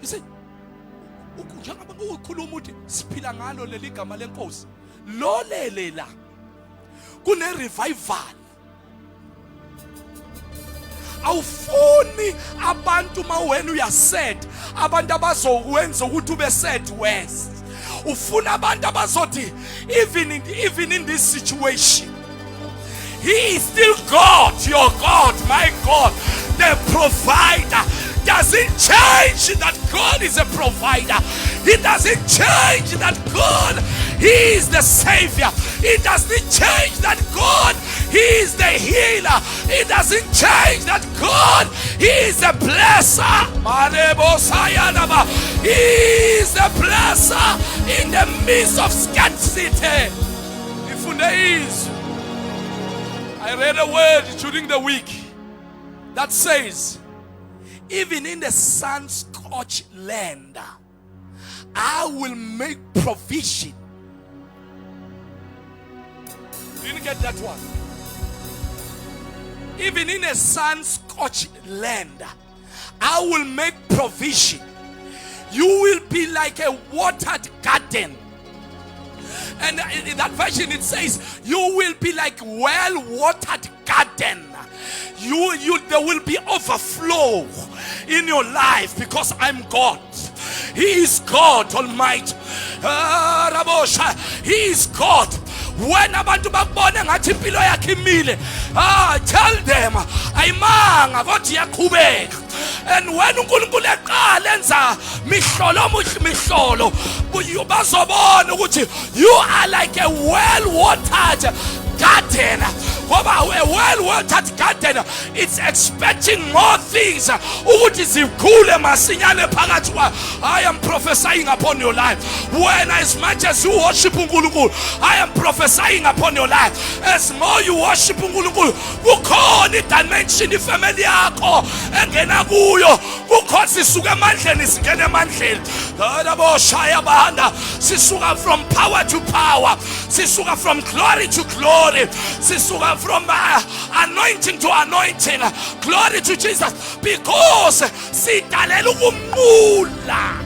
You see, njengoba ukhuluma uthi siphila ngalo leli gama lenkosi, lo lele la kune revival. Awufuni abantu mawena uyased abantu abazokwenza ukuthi ube sad west. Ufuna abantu abazothi even in this situation, He is still God, your God, my God, the provider. Doesn't change that God is a provider. He doesn't change that God, He is the Savior. It doesn't change that God, He is the healer. It doesn't change that God, He is the blesser. He is the blesser in the midst of scarcity. If there is, I read a word during the week that says, even in the sun-scorched land, I will make provision. Didn't get that one. Even in a sun-scorched land, I will make provision. You will be like a watered garden. And in that version it says, you will be like well-watered garden. There will be overflow in your life because I'm God. He is God Almighty. He is God. When abantu bakubona ngathi impilo yakhe imile, tell them ayimanga kodwa iyaqhubeka. And when uNkulunkulu eqala enza mihlolo bazobona ukuthi you are like a well-watered garden. A well-watered garden, it's expecting more things. I am prophesying upon your life. When as much as you worship Unkulunkulu, I am prophesying upon your life. As more you worship Unkulunkulu, kukhona dimension ifamily yakho engena kuyo. Kukhona sisuka emandleni singena emandleni. Sisuka from power to power. Sisuka from glory to glory. Sisuka from anointing to anointing. Glory to Jesus. Because sidalela ukumula.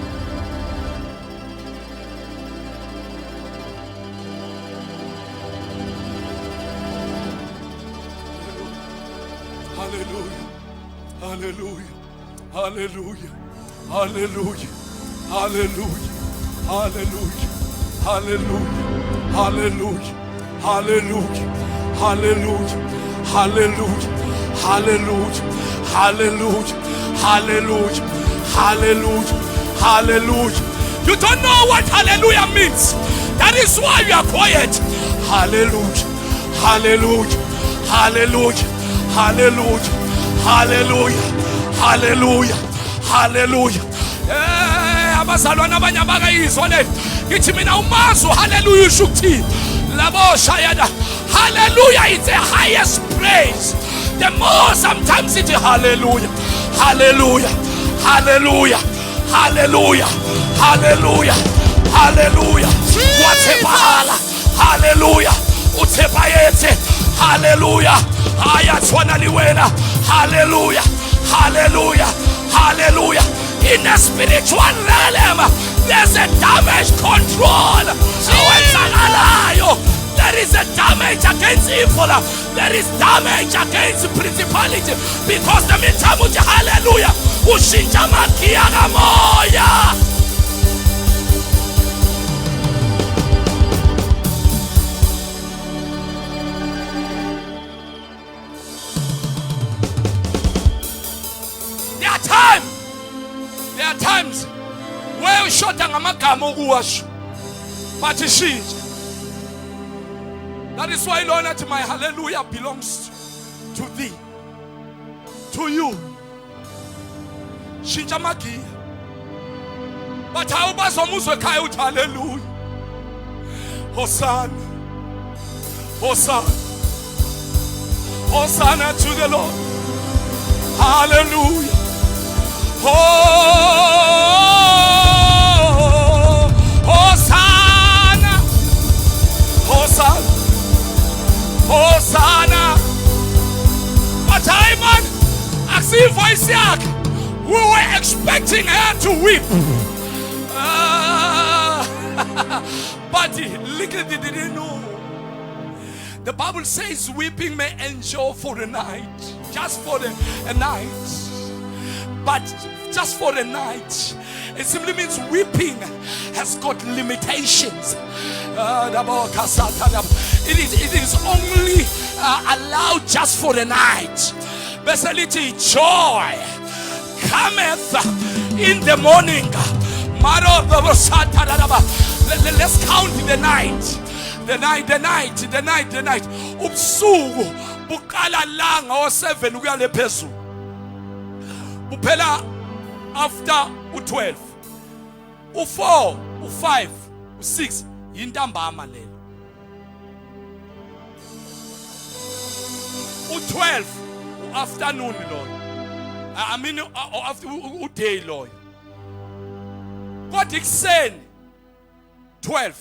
Hallelujah. Hallelujah. Hallelujah. Hallelujah. Hallelujah. Hallelujah. Hallelujah. Hallelujah. Hallelujah. Hallelujah. Hallelujah. Hallelujah. Hallelujah. Hallelujah. Hallelujah. Hallelujah. You don't know what hallelujah means. That is why you are quiet. Hallelujah. Hallelujah. Hallelujah. Hallelujah. Hallelujah. Hallelujah. Hallelujah. Abazalwana abanye abakayizwa le ngithi mina umazwi hallelujah usho ukuthini labo shayana. Hallelujah is the highest praise. The more sometimes it's hallelujah. Hallelujah. Hallelujah. Hallelujah. Hallelujah. Hallelujah. Wathebala. Hallelujah. Uthebayethe. Hallelujah. Ayathwana liwena. Hallelujah. Hallelujah. Hallelujah. In the spiritual realm, there's a damage control. There is a damage against evil. There is damage against principality. Because the mitamuti hallelujah. Ushinja makia gamoya. There are times where you shot ngamagama okuwasho but ishinja. That is why Lord, that my hallelujah belongs to thee, to you. Shinja magi. But how bazomuzwe ekhaya uthi hallelujah. Hosanna. Hosanna. Hosanna to the Lord. Hallelujah. Oh, Hosanna, Hosanna, Hosanna. But I man, I see voice yak. We were expecting her to weep. But little did they know. The Bible says weeping may endure for a night. Just for a night. But just for a night. It simply means weeping has got limitations. It is only allowed just for a night. Basically, joy cometh in the morning. Let's count the night. The night. Ubusuku buqala langa o7 kuya lephezulu. Buphela after u12. U4, u5, u6 yintambama lelo. U12 u-afternoon loyo. I mean after u-day loyo. Kodwa ikuseni 12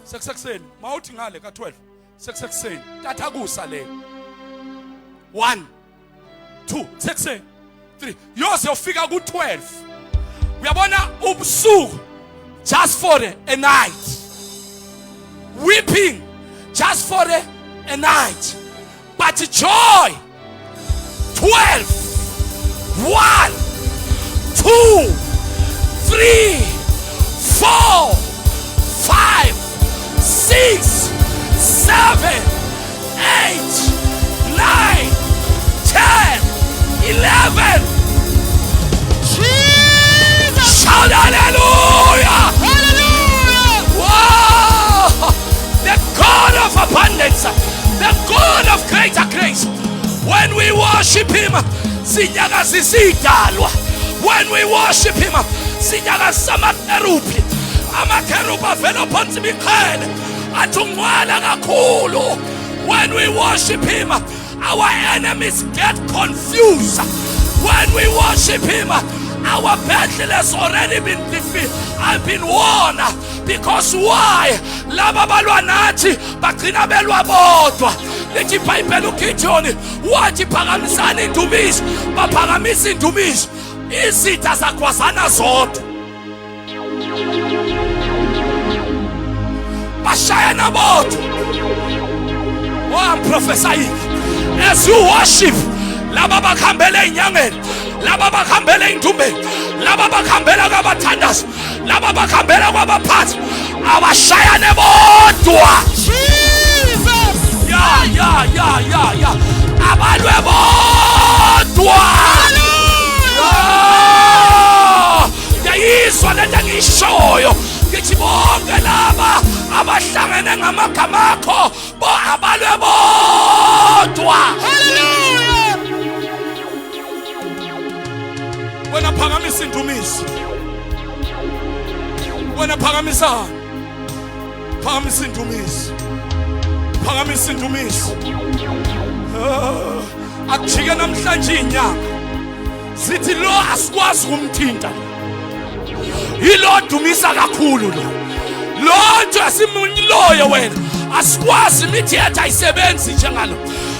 sekusekuseni mawuthi ngale ka12 sekusekuseni tatha kusa le 1 2 sekuseni 3 yoze ufika ku12. Uyabona ubusuku just for a night, weeping just for a night, but joy 12 1 2 3 4 5 6 7 8 9 10 11. Jesus! Shout hallelujah! Hallelujah! Wow! The God of abundance, the God of greater grace. When we worship Him, sinyakazisa idalwa. When we worship Him, sinyakazisa amakerubi. Amakerubi avela phansi imiqhele athi ungcwele kakhulu. When we worship Him, our enemies get confused. When we worship Him, our battle has already been defeated. I've been won. Because why? Laba balwa nathi bagcina belwa bodwa. Lithi iBhayibheli uGidiyoni wathi phakamisana indumiso, baphakamisa indumiso. Izitha zakwazana zodwa. Bashayana bodwa. Oh, I'm prophesying. As you worship, laba bakhambele inyangeni, laba bakhambele indumbeni, laba bakhambela kwabathandazi, laba bakhambela kwabaphathi, abashayane bodwa. Jesus! Yeah. Abalwe bodwa. Yayizwa lento engiyishoyo. Ngithi bonke laba abahlangene ngamagama akho bo abalwe bodwa. Hallelujah! Wena phakamisa indumiso. Wena phakamisa. Phakamisa indumiso. Phakamisa indumiso. Akujike namhlanje inyanga. Sithi lo asikwazi ukumthinta. Yilo dumisa kakhulu lo. Lonto asimunyiloyo wena. Asikwazi imithetho ayisebenzi njengalo.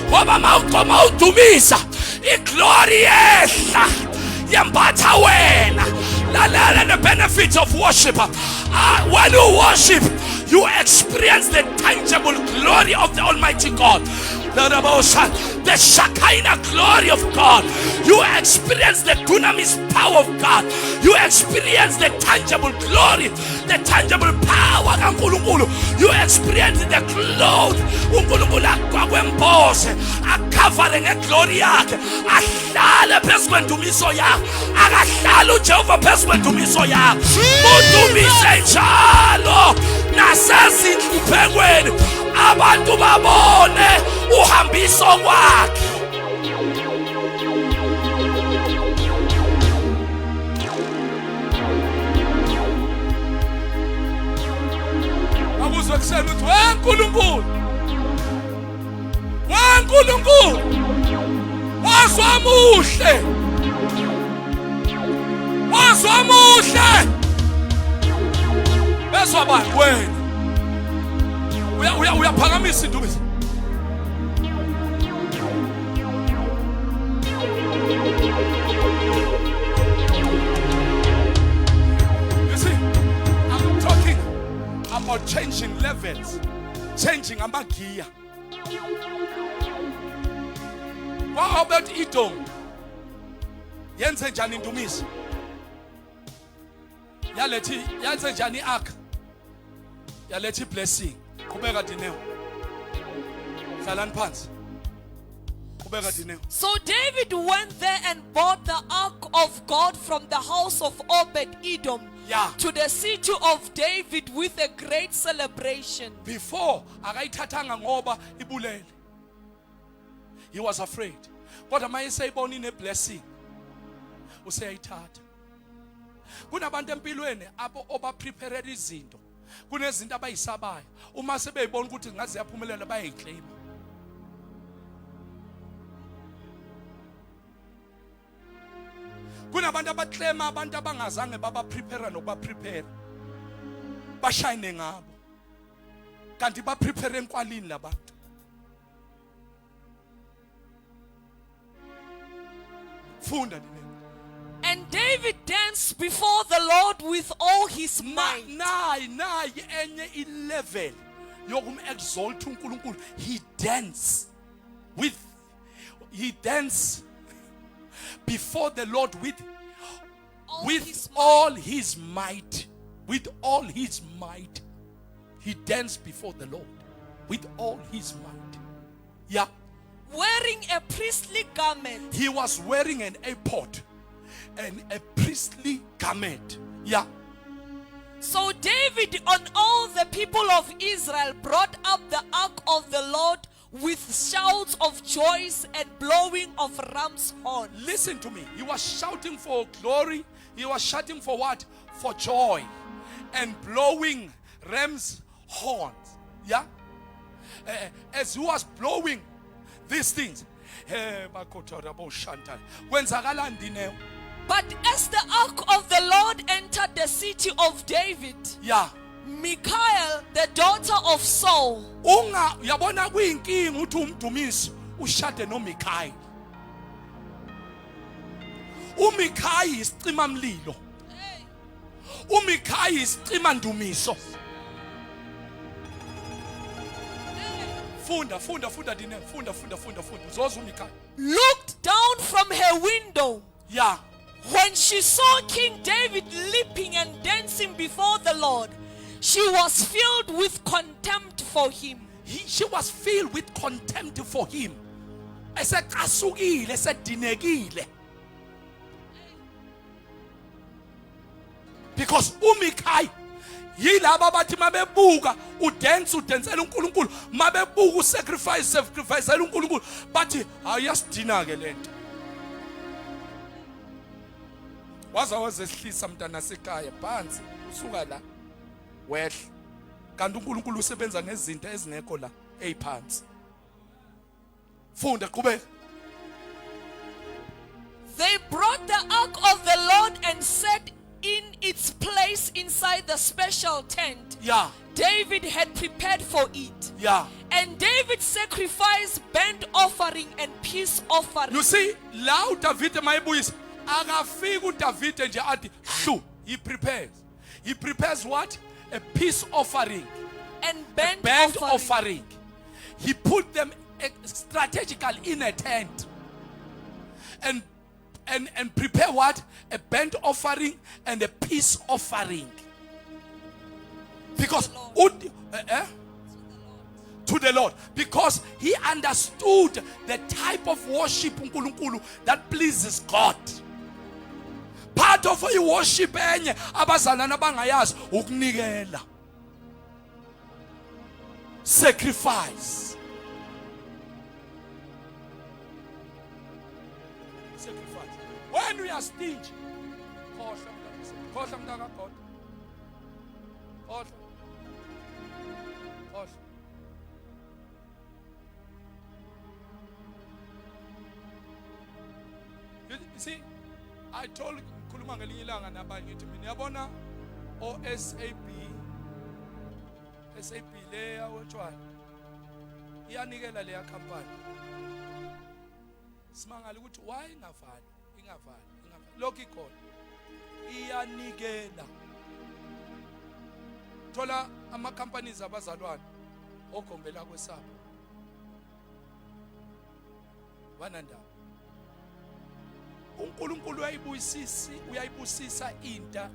Ngoba mawuqoma udumisa, iglory yehla. Yambatha wena. Lalela the benefits of worship. When you worship, you experience the tangible glory of the Almighty God. The Shekinah glory of God. You experience the dunamis power of God. You experience the tangible glory, the tangible power of God. You experience the cloth uNkulunkulu akwembose akhavale ngeglory yakhe, ahlale phezu kwendumiso yakhe, akahlala uJehova phezu kwendumiso yakhe. Udumise njalo nasezindluphekweni abantu babone uhambiso kwakhe. Akuzwe kusena uthi weNkulunkulu, weNkulunkulu wazwa muhle, wazwa muhle. Bezwa bani wena? Uyaphakamisa indumiso. changing amagiya. What about Edom? Yenze njani indumiso? Yenze njani ark? Yalethi blessing. Kubeka dineo. Hlalani phansi. Kubeka dineo. So David went there and bought the ark of God from the house of Obed-Edom to the city of David with a great celebration. Before akayithathanga ngoba ibulele. He was afraid. Kodwa mayeseyibona ine blessing useyayithatha. Kunabantu empilweni abo oba prepare izinto. Kunezinto abayisabayo. Uma sebeyibona ukuthi ngaze yaphumelela bayayiclaim. Kunabantu abaclaim abantu abangazange baba prepare nokuba prepare. Bashine ngabo. Kanti ba prepare enkwalini labantu. Funda dineo. And David danced before the Lord with all his might. Nayi enye level yokum exalt uNkulunkulu. He danced before the Lord with all his might. With all his might. He danced before the Lord with all his might. Yeah. Wearing a priestly garment. He was wearing an ephod and a priestly garment. Yeah. So David and all the people of Israel brought up the ark of the Lord with shouts of joy and blowing of ram's horn. Listen to me. He was shouting for glory. He was shouting for what? For joy. And blowing ram's horns. Yeah. As he was blowing these things. But as the ark of the Lord entered the city of David, Michal, the daughter of Saul, yabona kuyinkinga uthi umdumisi ushade noMikhaya. uMikhaya isicima mlilo. uMikhaya isicima ndumiso. Funda dine. Funda. Zozo uMikhaya looked down from her window. Yeah. When she saw King David leaping and dancing before the Lord, she was filled with contempt for him. She was filled with contempt for him. Esekasukile, esedinekile. Because uMikhaya yilaba bathi mabebuka udensela uNkulunkulu, mabebuka sacrificeela uNkulunkulu, bathi ayasidina ke lento. Waza wazehlisa mntana sekhaya phansi usuka la wehle, kanti uNkulunkulu usebenza ngezinto ezingekho la eziphansi. Funda qhubeka. They brought the ark of the Lord and set in its place inside the special tent David had prepared for it. And David sacrificed burnt offering and peace offering. You see, la David mayibuyisa akafika uDavid nje athi hlu, he prepares what? A peace offering and burnt offering. He put them strategically in a tent and prepare what? A burnt offering and a peace offering. Because to the Lord, because he understood the type of worship uNkulunkulu that pleases God. Part of the worship enye abazalwana bangayazi ukunikela, sacrifice. When we are stingy, khohla mntaka God. You see, I told khuluma ngelinye ilanga nabanye ngithi mina yabona SAP le yawetshwana iyanikela leya company. Simangala ukuthi why ingavali lokho ikhona iyanikela. Thola ama companies abazalwana ogombela kwesabo wananda uNkulunkulu uyayibusisa into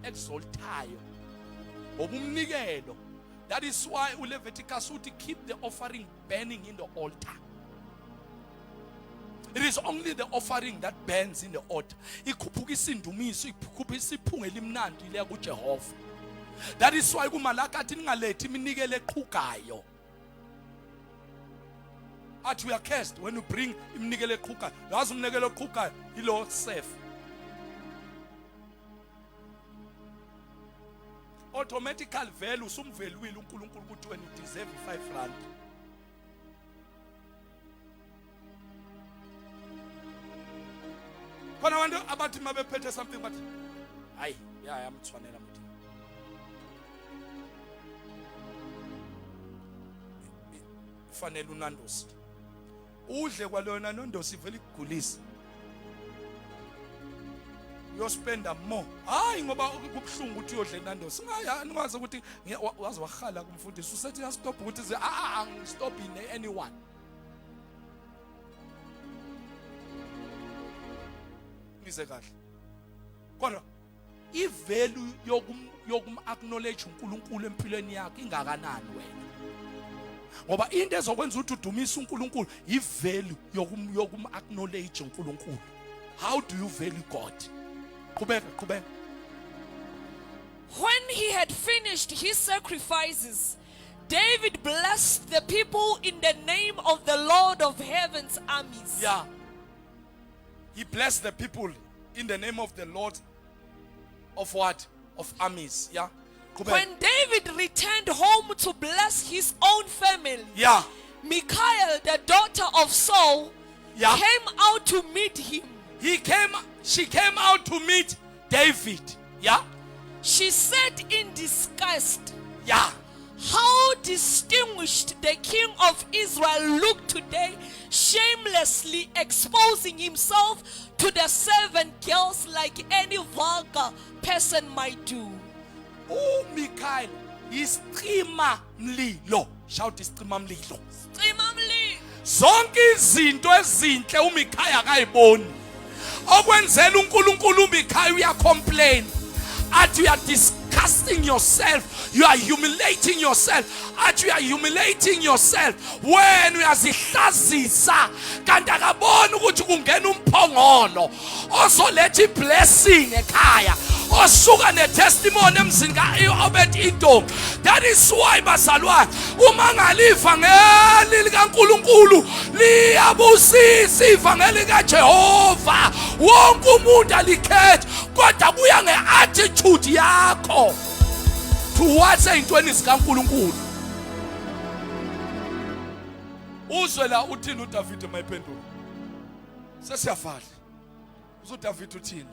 exaltayo obumnikelo. That is why uLeviticus uthi keep the offering burning in the altar. It is only the offering that burns in the altar. Ikhuphukisa indumiso, ikhuphukisa iphunga elimnandi leya kuJehova. That is why kuMalaki athi ningalethi iminikelo eqhugayo. Athi we are cursed when you bring iminikelo eqhugayo. Yazi umnikelo oqhugayo ilo safe. Automatical value sumveluile uNkulunkulu ukuthi wena you deserve 5 rand. Khona abantu abathi mabephethe something but hayi yamthwanela muthi. Fanele unandosi. Udle kwalona nondosi vele ikugulisa. Uyospenda more. Hayi ngoba kubhlungu ukuthi uyodle nandosi. Ningazi ukuthi wazi wahala kumfundisi usethi ya stop ukuthi stop in anyone. Ngize kahle. Kodwa ivalue yokum acknowledge uNkulunkulu empilweni yakhe ingakanani wena. Ngoba into ezokwenza ukuthi udumise uNkulunkulu ivalue yokum acknowledge uNkulunkulu. How do you value God? Kubeka. When he had finished his sacrifices, David blessed the people in the name of the Lord of heaven's armies. Yeah. He blessed the people in the name of the Lord of what? Of armies. Yeah. When David returned home to bless his own family, yeah, Michal, the daughter of Saul, yeah, came out to meet him. She came out to meet David. Yeah. She said in disgust, yeah, how distinguished the king of Israel looked today, shamelessly exposing himself to the servant girls like any vulgar person might do. Oh, Michal, isicima mlilo. Shout isicima mlilo. Isicima mlilo. Zonke izinto ezinhle uMikhaya akayiboni. Okwenzela uNkulunkulu uMikhaya uyacomplain. Athi you are disgusting yourself, you are humiliating yourself. Athi you are humiliating yourself when uyazihlazisa kanti akaboni ukuthi kungena umphongolo ozoletha iblessing ekhaya. Osuka netestimony emzini kaObed Edom. That is why bazalwane uma ngaliva ngeli likaNkulunkulu liyabusisa ivangeli kaJehova. Wonke umuntu alikhethe kodwa kuya ngeattitude yakho towards ezintweni zikaNkulunkulu. Uzwe la uthini uDavid mayiphendula. Sesiyavala. UDavid uthini?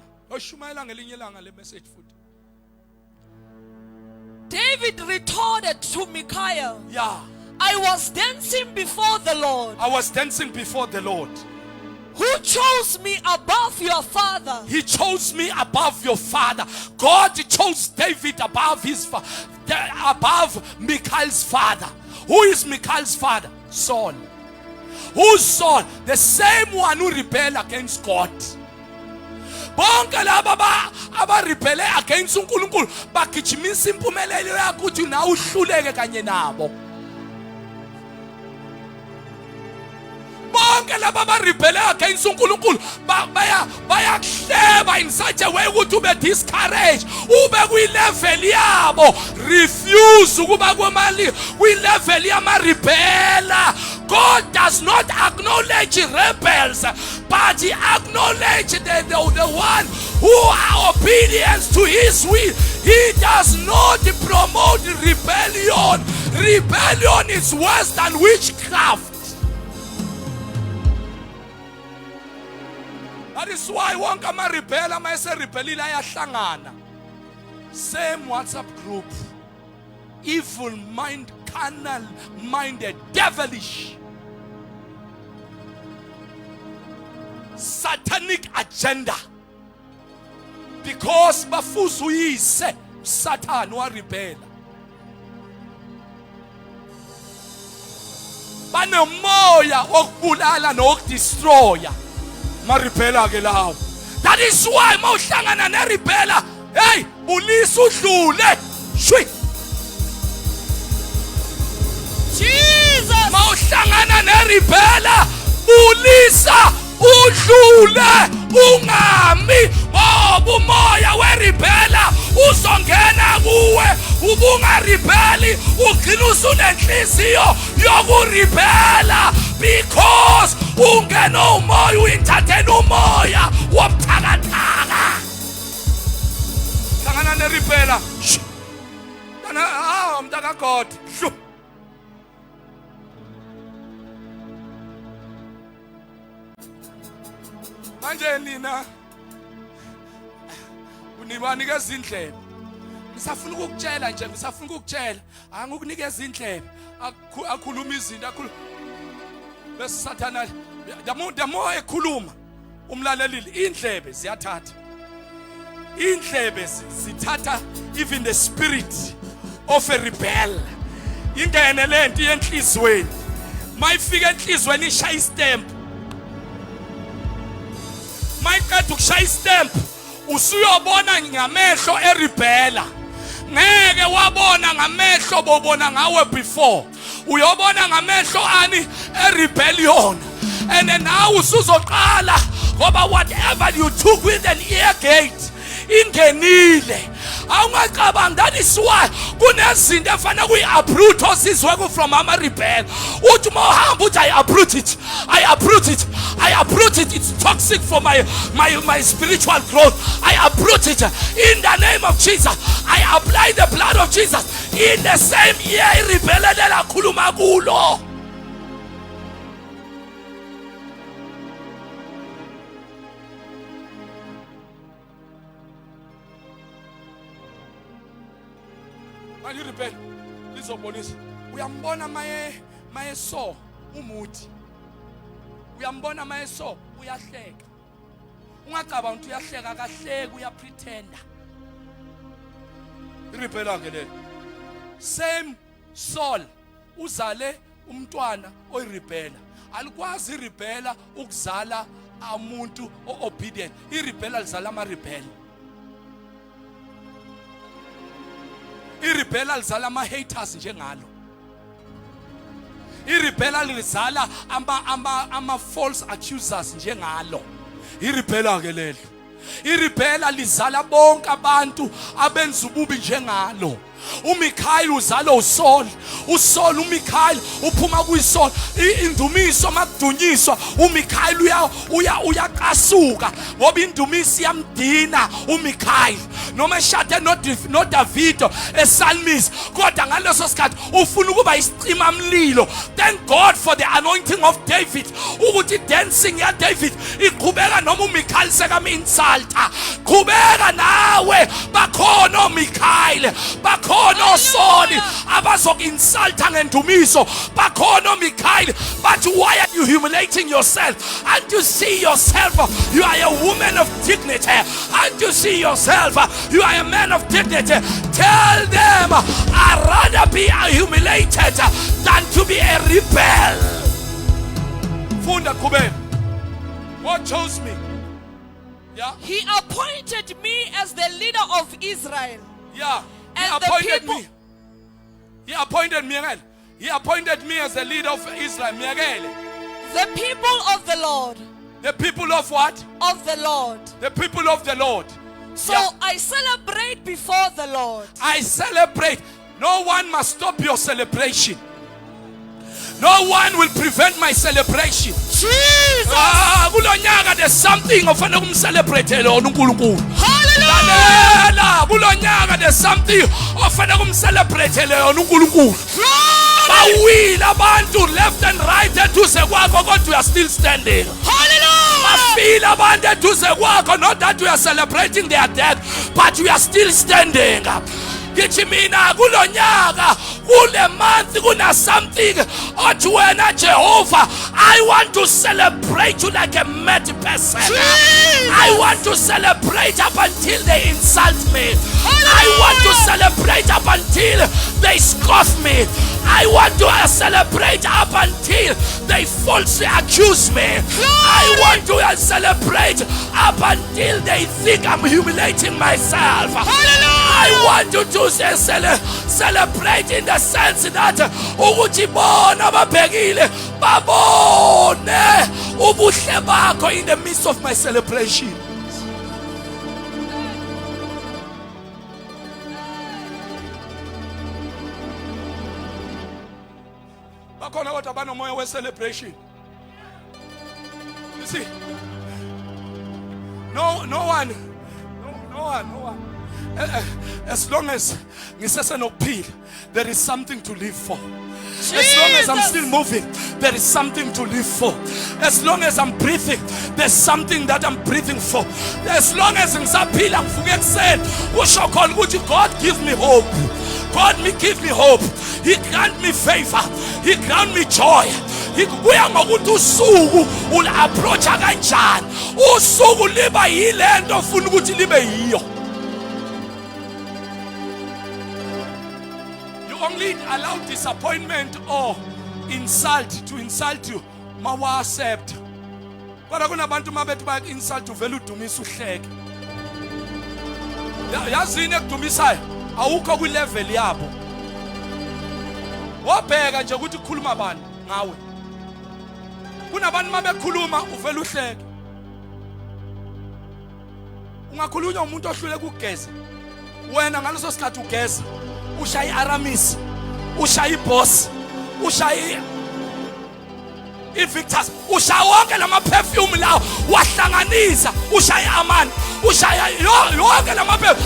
David retorted to Michal, yeah, I was dancing before the Lord. I was dancing before the Lord. Who chose me above your father? He chose me above your father. God chose David above above Michal's father. Who is Michal's father? Saul. Who's Saul? The same one who rebelled against God. Bonke laba abarebele against uNkulunkulu bagijimisa impumelelo yakho ukuthi na uhluleke kanye nabo. Bonke laba abarebele against uNkulunkulu bayakuhleba in such a way ukuthi ube discouraged, ube kwi-level yabo, refuse ukuba kwi-level yama-rebela. God does not acknowledge rebels, but he acknowledges the one who are obedient to his will. He does not promote rebellion. Rebellion is worse than witchcraft. That is why wonke ama-rebel rebelile ayahlangana. Same WhatsApp group. Evil mind, carnal minded, devilish. Satanic agenda. Because bafuzu yise Satan wa rebel. anomoya okubulala nokudestroya. Maribela ke lawo. That is why mawuhlangana neribela, hey, bulisa udlule. Shwi. Jesus. Mawuhlangana neribela, bulisa udlule ungami ngoba umoya weribela uzongena kuwe ubungaribeli ugcina usunenhliziyo yokuribela because ungena umoya uyithathela umoya wobuthakathaka. Hlangana neribela mntaka God. Manje nina unibanikeza indlebe. Ngisafuna ukukutshela nje, ngisafuna ukukutshela. Angikunikeza indlebe. Akhuluma izinto, akhuluma. Bese Sathana the more ekhuluma umlalelile indlebe ziyathatha. Indlebe zithatha even the spirit of a rebel. Ingene lento yenhlizweni. Mayifika enhlizweni ishaya istamp. Mayiceda ukushaya istamp usuyobona ngamehlo eribela. Ngeke wabona ngamehlo bobona ngawe before. Uyobona ngamehlo ani erebellion. And then now usuzoqala ngoba whatever you took with an ear gate ingenile. Awungacabanga. That is why kunezinto efana kuyi-uproot osizwe from ama-rebel. Uthi mawuhamba uthi I uproot it. It's toxic for my spiritual growth. I uproot it in the name of Jesus. I apply the blood of Jesus in the same year rebellion elakhuluma kulo. You rebel. Please obonisa. Uyambona maye so umuthi. Uyambona maye so uyahleka. Ungacabanga ukuthi uyahleka akahleki uyapretenda. Irebela ke le. Same soul uzale umntwana oyirebela. Alikwazi irebela ukuzala umuntu obedient. Irebela lizala ama-rebel. Irebela lizala ama-haters njengalo. Irebela lizala ama-false accusers njengalo. Irebela ke lelo. Irebela lizala bonke abantu abenza ububi njengalo. uMikhayeli uzalo uSaul, uSaul uMikhayeli uphuma kuyiSaul. Indumiso makudunyiswa uMikhayeli uyaqasuka ngoba indumiso iyamdina uMikhayeli. Noma eshade noDavido esalmis kodwa ngaleso sikhathi ufuna ukuba isicima mlilo. Thank God for the anointing of David ukuthi dancing ya David iqhubeka noma uMikhayeli sekami-insulta. Qhubeka nawe, bakhona uMikhayeli, bakhona uSaul abazoku-insulta ngendumiso, bakhona uMikhayeli. But why are you humiliating yourself? And you see yourself you are a woman of dignity, and you see yourself you are a man of dignity. Tell them I'd rather be humiliated than to be a rebel. Funda Kube, God chose me. Yeah. He appointed me as the leader of Israel. Yeah. He And appointed the people, me. He appointed me. He appointed me as the leader of Israel. the people of the Lord, The people of what? of the Lord. The people of the Lord. So Yeah. I celebrate before the Lord. I celebrate. No one must stop your celebration. No one will prevent my celebration. Jesus! Kulonyaka there's something ofana kumcelebrate lo uNkulunkulu. Hallelujah! Lalela kulonyaka there's something ofana kumcelebrate lo uNkulunkulu. Bawile abantu left and right eduze kwakho kodwa you are still standing. Hallelujah! Bafile abantu eduze kwakho, not that we are celebrating their death, but we are still standing. Ngithi mina kulonyaka kule month kuna something othi wena Jehovah, I want to celebrate you like a mad person. I want to celebrate up until they insult me. I want to celebrate celebrate up until they scoff me. I want to celebrate up until they falsely accuse me. I want to celebrate up until they think I'm humiliating myself. I want you to celebrate in the sense that ukuthi bona babhekile babone ubuhle bakho in the midst of my celebration. Bakhona kodwa banomoya we celebration. You see, no one. As long as there is something to live for. As long as I'm still moving, there is something to live for. As long as I'm breathing, there's something that I'm breathing for. As long as ngisaphila ngivuke ekuseni usho khona ukuthi God give me hope. God give me hope. He grant me favor. He grant me joy. Kuya ngokuthi usuku ul-approacha kanjani. Usuku liba yilento ofuna ukuthi libe yiyo. Only allow disappointment or insult to insult you mawa accept. Kodwa kunabantu mabethi baya insult uvela udumisa uhleke. Yazini ekudumisayo awukho ku level yabo. Wabheka nje ukuthi ukukhuluma bani ngawe. Kunabantu mabekhuluma uvela uhleke. Ungakhulunywa umuntu ohlule ukugeza. Wena ngaleso sikhathi ugeza. Ushaya Aramis, ushaya boss, ushaya Victus, ushaya wonke lama perfume lawo wahlanganisa, ushaya Aman, ushaya yonke lama perfume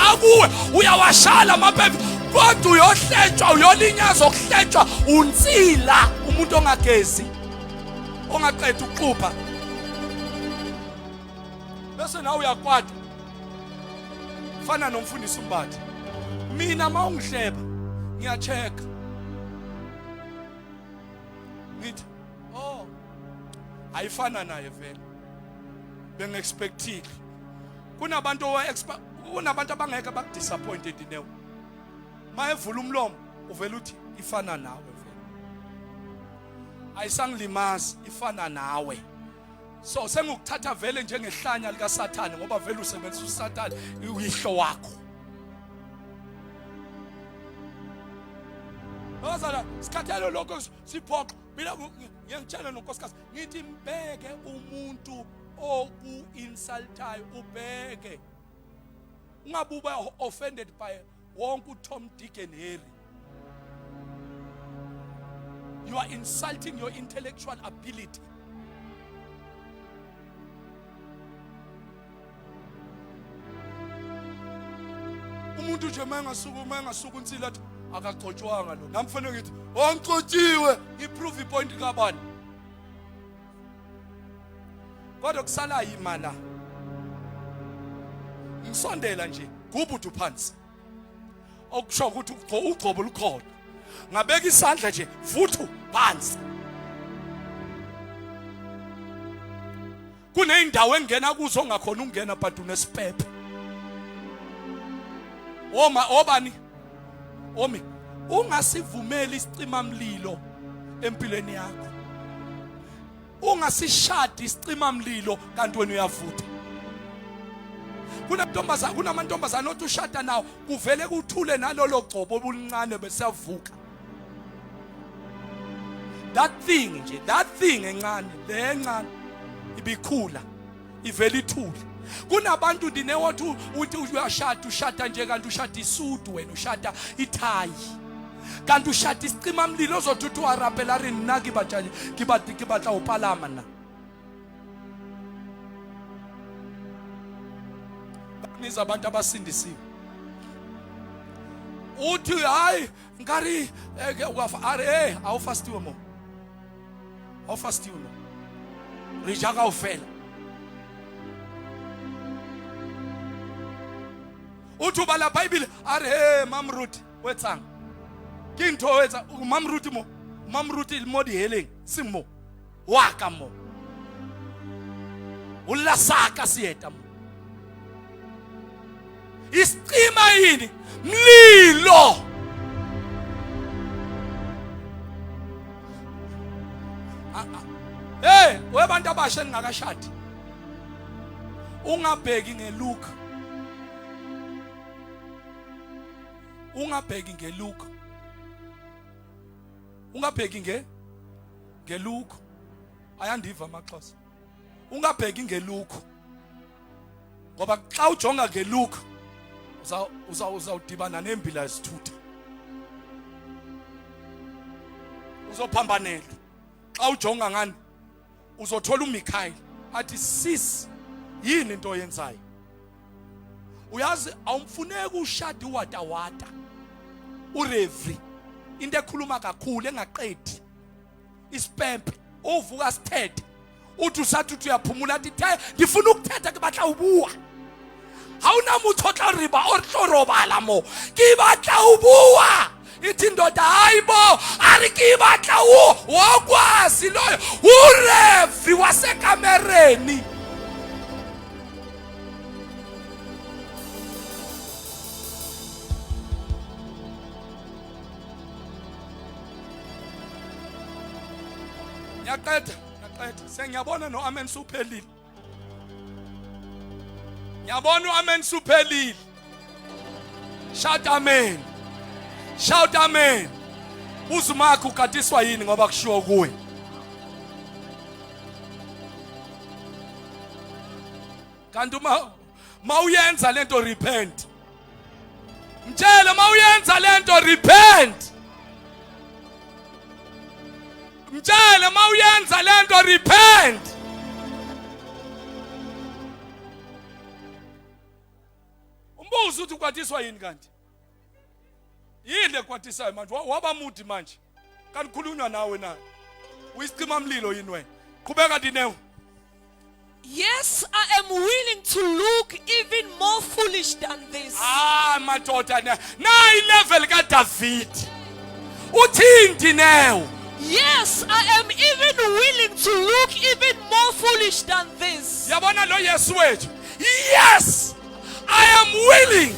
akuwe uyawashala ama perfume kodwa uyohletshwa uyolinyazwa ukuhletshwa unsila umuntu ongagezi ongaqeda ukuxupha bese nawe uyakwada fana nomfundisi uMbatha. Mina mawungihleba ngiyacheka ngithi ayifana naye vele bengexpectile kunabantu abangeke bakudisappointed newe mayevula umlomo uvela uthi ifana nawe vele ayisangilimazi ifana nawe so sengukuthatha vele njengehlanya lika Sathane ngoba vele usebenzisa uSathane uyihlo wakho. Ozala sikhathelo lokho siphoqa mina ngiyangitshela nonkosikazi ngithi mbeke umuntu oku-insultayo ubheke ungabuba offended by wonke uTom Dick and Harry. You are insulting your intellectual ability. Umuntu nje mangasuku unsila athi akagcotshwanga lo namfanele ngithi ongcotshiwe iprove ipoint kabani kodwa kusala yimala ngisondela nje kubuthu phansi okusho ukuthi ugcobo lukhona ngabeka isandla nje futhu phansi kuneyindawo engena kuzo ongakhona ukungena but unesiphephe obani Omi ungasivumeli isicima mlilo empilweni yakho ungasishadi isicima mlilo kanti wena uyavutha kunamantombazana othi ushada nawo kuvele kuthule nalolo gcobo obulincane besavuka that thing encane lencane ibikhula ivela ithule. Kunabantu ndinewothi uthi ushada nje kanti ushada isudu wena ushada ithayi kanti ushada isicima mlilo ozothi uthi warapela rina kibatla upalama na niza abantu abasindisiwe uthi hayi ngari are awufastiwe mo awufastiwe no rijaka ufela uthi ubala Bible are mamruti wetsanga kinto wetsa mamruti ilmodi healing simo waka mo ulasaka sieta mo Isicima yini? Mlilo. Hey, webantu abasha ningakashadi. Ungabheki ngelook. Ungabheki ngelook. Ungabheki ngelook. Ayandiva amaXhosa. Ungabheki ngelook. Ngoba xa ujonga ngelook uzawudibana nembila yesithutha. Uzophambanela. Xa ujonga ngani uzothola uMikhaeli athi sis yini into oyenzayo. Uyazi awumfuneki ushadi wata urevi into ekhuluma kakhulu engaqedi ispempe uvuka sithethe uthi usathi uyaphumula athi ndifuna ukuthetha ke batla ubuwa awunamutho otla riba orhlorobala mo ke batla ubuwa ithi indoda hayibo ari ke batla wokwazi loyo urevi wasekamereni. Ngiyaqeda sengiyabona no amen suphelile. Ngiyabona amen suphelile. Shout amen. Shout amen. Uzumakho ugadiswa yini ngoba kushiwo kuwe? Kanti mawuyenza lento repent. Mtshela mawuyenza lento repent. Mtshela mawuyenza lento repent. Umbuzo uthi ukwatiswa yini kanti? Yini ekwatisayo manje? Waba mudi manje. Kanti khulunywa nawe na. Uyisicima mlilo yini wena? Qhubeka Dinewu. Yes, I am willing to look even more foolish than this. Madoda na level ka David. Uthini Dinewu? Yes, I am even willing to look even more foolish than this. Yabona lo Yesu wethu. Yes, I am willing.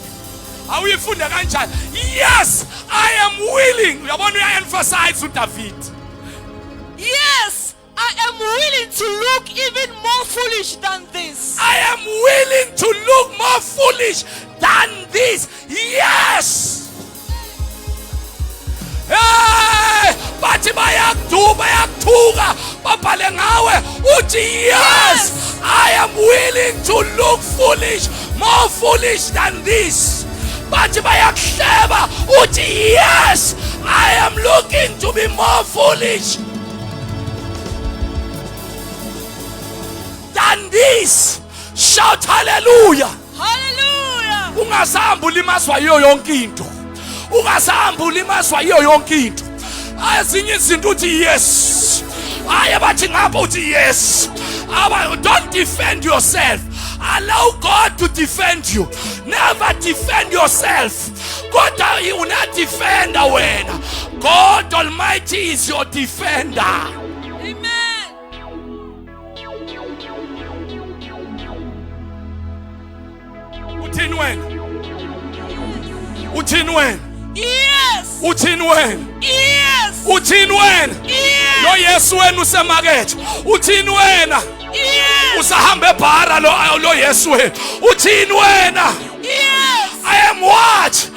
Awuyifunda kanjani? Yes, I am willing. Uyabona uya-emphasize uDavid. Yes, I am willing to look even more foolish than this. I am willing to look more foolish than this. Yes. Hey, bathi bayakuthuka babhale ngawe uthi yes, I am willing to look foolish, more foolish than this. Bathi bayakuhleba uthi yes, I am looking to be more foolish than this. Shout hallelujah. Hallelujah. Ungasambu limaswa yiyo yonke into. Ungasambu limaswa yiyo yonke into. Ezinye izinto uthi yes. Bathi ngapha uthi yes. Don't defend yourself. Allow God to defend you. Never defend yourself. God will not defend wena. God Almighty is your defender. Amen. Uthini wena? Uthini wena? Yes. Uthini wena? Yes. Uthini wena? Yes. Lo Yesu wena usemakethe. Uthini wena? Yes. Usahambe ebhara lo Yesu wena. Uthini wena? Yes. I am what? I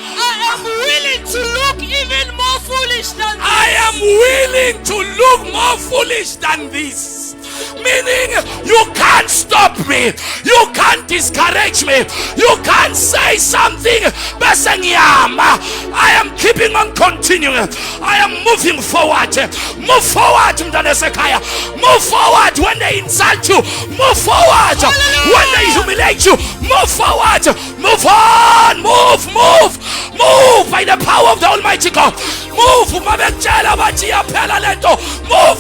am willing to look even more foolish than this. I am willing to look more foolish than this. Meaning you can't stop me. You can't discourage me. You can't say something. I am keeping on continuing. I am moving forward. Move forward, Mdanesekaya. Move forward when they insult you. Move forward when they humiliate you. Move forward. Move on. Move by the power of the Almighty God. Move. Move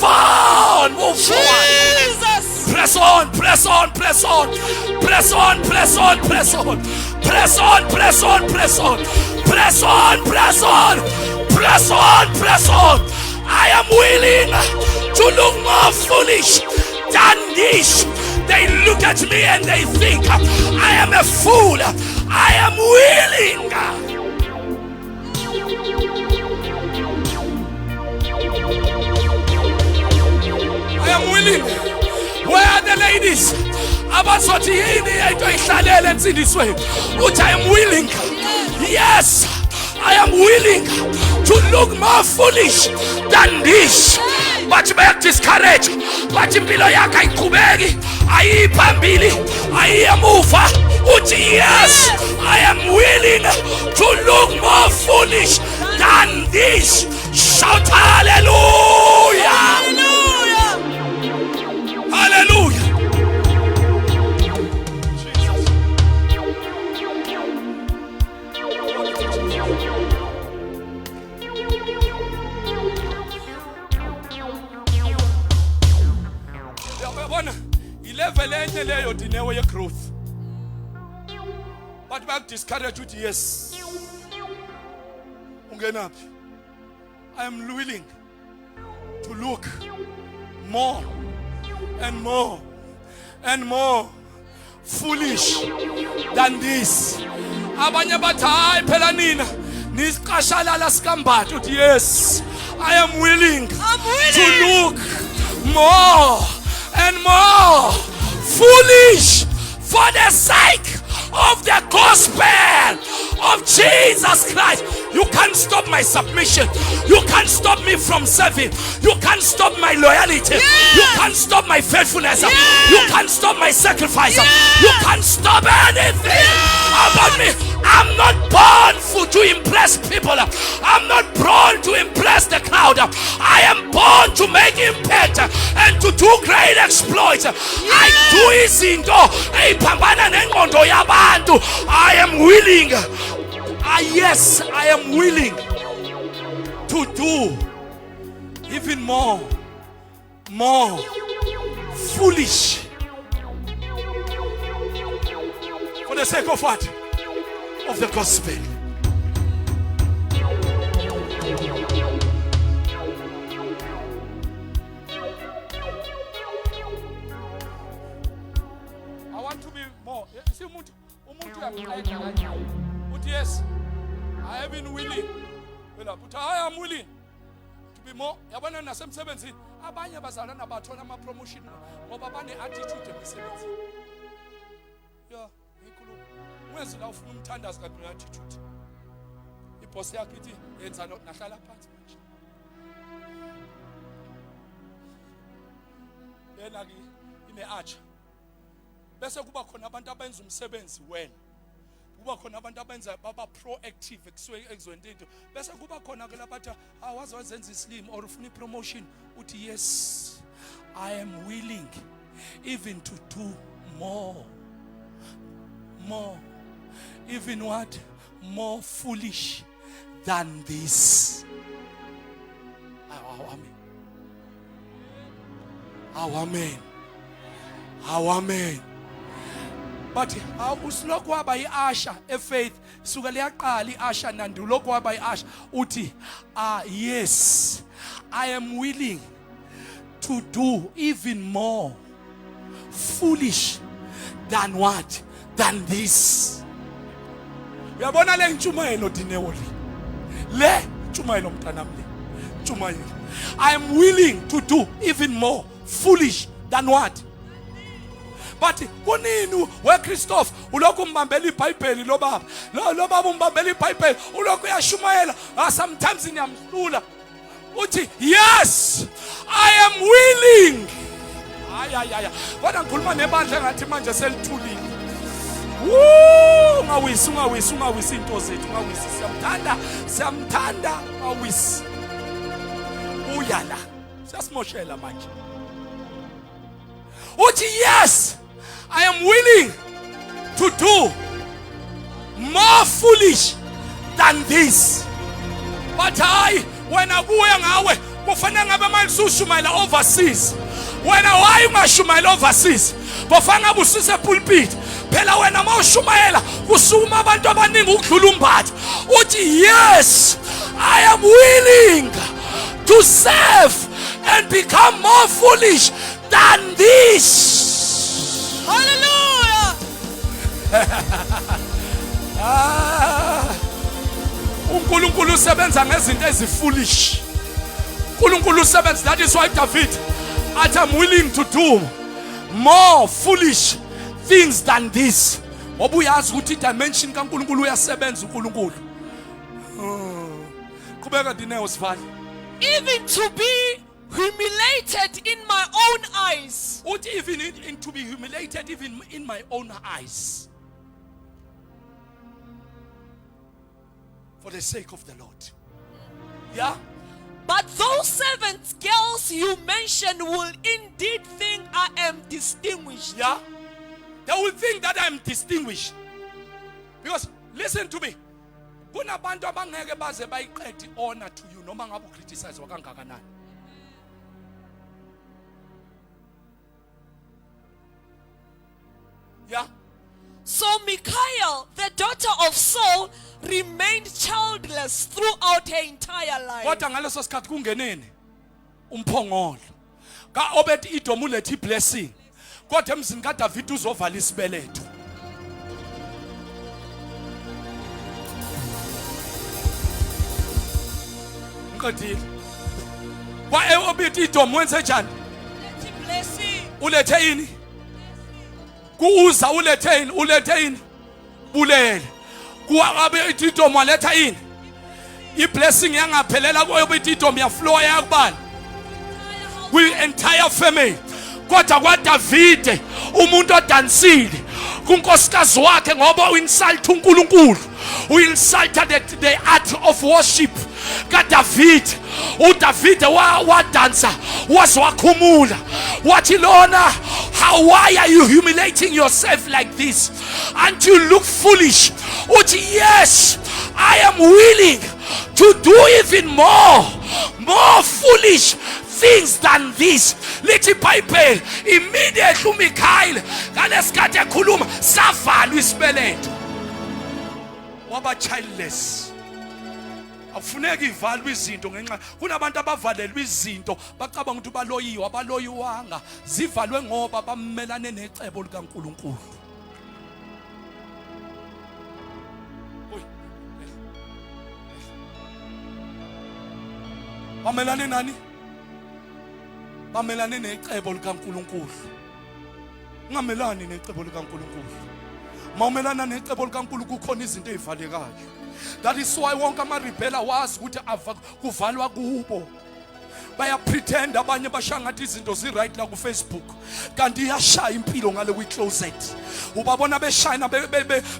on. Move forward. Jesus. Press on, press on, press on, press on, press on, press on, press on, press on, press on, press on, press on, press on, press on. I am willing to look more foolish than this. they look at me and they think I am a fool, I am willing. I am willing. Where are the ladies? I am willing. Yes, I am willing to look more foolish than this. But make discourage. But impilo yakhe ayiqhubeki, ayiphambili, ayiyamuva. Uthi yes, I am willing to look more foolish than this. Shout hallelujah. Hallelujah. Level enye leyo dinewo ye growth. But back discourage uthi yes. Ungenaphi? I am willing to look more and more and more foolish than this. Abanye bathi hayi phela nina nisiqashalala sikambatha uthi yes, I am willing to look more and more foolish for the sake of the gospel of Jesus Christ. You can't stop my submission. You can't stop me from serving. You can't stop my loyalty. You can't stop my faithfulness. You can't stop my sacrifice. You can't stop anything about me. I'm not born to impress people. I'm not born to impress the crowd. I am born to make impact and to do great exploits. I do izinto eziphambana nengqondo yabantu. I am willing. Yes, I am willing to do even more foolish for the sake of what? Of the gospel. I want to be more. See, yes, I have been willing. But I am willing to be more. Yabona nasemsebenzini abanye bazalana bathola ama promotion ngoba bane attitude emsebenzini. Yeah, ikhuluma. Wenza la ufuna umthandazi kanti no attitude. Iboss yakhe ithi yenza nahlala phansi manje. Yena ke ine archer. Bese kuba khona abantu abenza umsebenzi well. Kuba khona abantu abenza baba proactive ekuzweni into. Bese kuba khona ke labathi awazi wazenza islim or ufuna promotion uthi yes, I am willing even to do more, even what? More foolish than this. Amen. Amen. But usilokhu waba iasha efaith suka liyaqala iasha nandulokhu waba iasha uthi yes, I am willing to do even more foolish than what? Than this. Uyabona le ntshumayelo dinewo le ntshumayelo mntanami le ntshumayelo. I am willing to do even more foolish than what? But kunini weChristophe ulokhu umbambela iBhayibheli lo baba umbambela iBhayibheli ulokhu uyashumayela sometimes niyamhlula uthi yes, I am willing. Kodwa ngikhuluma nebandla ngathi manje selithulile. Ungawisi into zethu, ungawisi, siyamthanda ungawisi. Uya la siyasimoshela manje uthi yes, I am willing to do more foolish than this. But when I go ngawe kufanele ngabe manje ushumayela overseas. Wena why ungashumayela overseas? Bofana busise pulpit. Phela wena mawushumayela kusuma abantu abaningi ukudlula umbatha. Uthi yes, I am willing to serve and become more foolish than this. uNkulunkulu usebenza ngezinto ezifoolish. uNkulunkulu usebenza, that is why David athi I'm willing to do more foolish things than this. Ngoba uyazi ukuthi dimension kaNkulunkulu uyasebenza uNkulunkulu. Qhubeka Dineo sivale. Even to be humiliated in my own eyes. Uthi even in to be humiliated even in my own eyes. For the sake of the Lord. Yeah? But those servant girls you mentioned will indeed think I am distinguished. Yeah? They will think that I am distinguished. Because listen to me. Kunabantu abangeke baze bayiqede honor to you noma ngabe ucriticize wakangakanani. Yeah? So Michal, the daughter of Saul, remained childless throughout her entire life. Kodwa ngaleso sikhathi kungenene umphongolo. Ka Obed Edom ulethi blessing. Kodwa emzini kaDavid uzovala isibeletho. Ngqedile. Kwa Obed Edom wenze njani? Blessing. Ulethe yini? Kuuza ulethe yini? Ulethe yini? Bulele. Kuabe Edom waletha yini? I-blessing yangaphelela kwa-Obed Edom yaflow yakubani? Kwi-entire family. Kodwa kwaDavide umuntu odansile kunkosikazi wakhe ngoba uinsult uNkulunkulu, uinsulted the art of worship kaDavide. uDavide wadansa wakhumula wathi Lona, why are you humiliating yourself like this until you look foolish? Uthi yes, I am willing to do even more foolish things than this. Lithi iBhayibheli immediately uMichal ngalesikhathi ekhuluma savalwa isibeletho waba childless. Akufuneki ivalwe izinto ngenxa kunabantu abavalelwe izinto bacabanga ukuthi baloyiwe, abaloyiwanga, zivalwe ngoba bamelane necebo likaNkulunkulu. Bamelane nani? Bamelane necebo likaNkulunkulu. Ungamelani necebo likaNkulunkulu. Mawumelana necebo likaNkulunkulu kukhona izinto ezivalekayo. That is why wonke ama-rebella wazi ukuthi kuvalwa kubo. Baya pretend abanye bashaya ngathi izinto zi-right la ku-Facebook, kanti iyashaya impilo ngale kwi-closet. Ubabona beshayina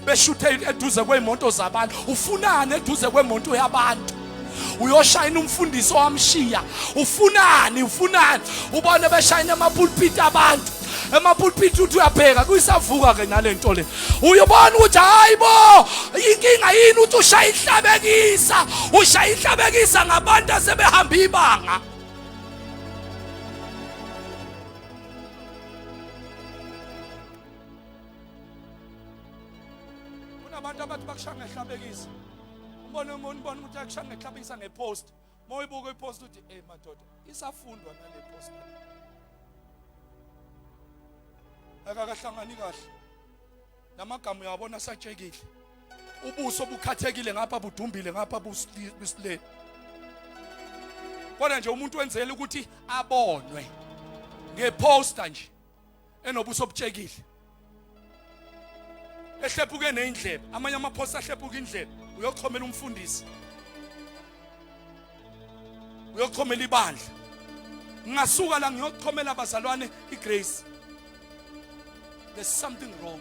beshuthe eduze kwey'moto zabantu. Ufunani eduze kwemoto yabantu? Uyoshayina umfundisi owamshiya. Ufunani? Ubone beshayina emapulpiti abantu. Emapulpiti uthi uyabheka kuyisavuka ke nalento le. Uyobona ukuthi hayibo inkinga yini uthi ushaya ihlabekisa ngabantu asebehamba ibanga. Kunabantu abathi bakushaya ngehlabekisa. Ubone umuntu ukuthi akushaya ngehlabekisa ngepost. Moyibuka ipost uthi madoda isafundwa nale post. Akakahlangani kahle. Namagama uyabona satshekile. Ubuso bukhathekile ngapha budumbile ngapha busile. Kodwa nje umuntu wenzele ukuthi abonwe ngeposter nje enobuso obutshekile. Ehlephuke neindlebe, amanye amaposter ahlephuka indlebe. Uyochomela umfundisi. Uyochomela ibandla. Ngasuka la ngiyochomela abazalwane iGrace. There's something wrong.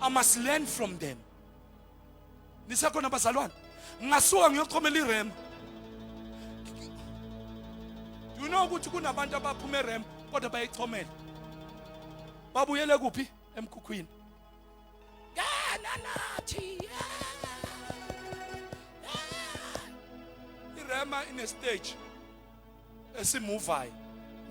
I must learn from them. Nisakhona bazalwane. Ngasuka ngiyochomela iRem. Do you know ukuthi kunabantu abaphuma eRem kodwa bayichomela? Babuyele kuphi? Emkhukhwini. Nathi. iRema in a stage esimuvayo.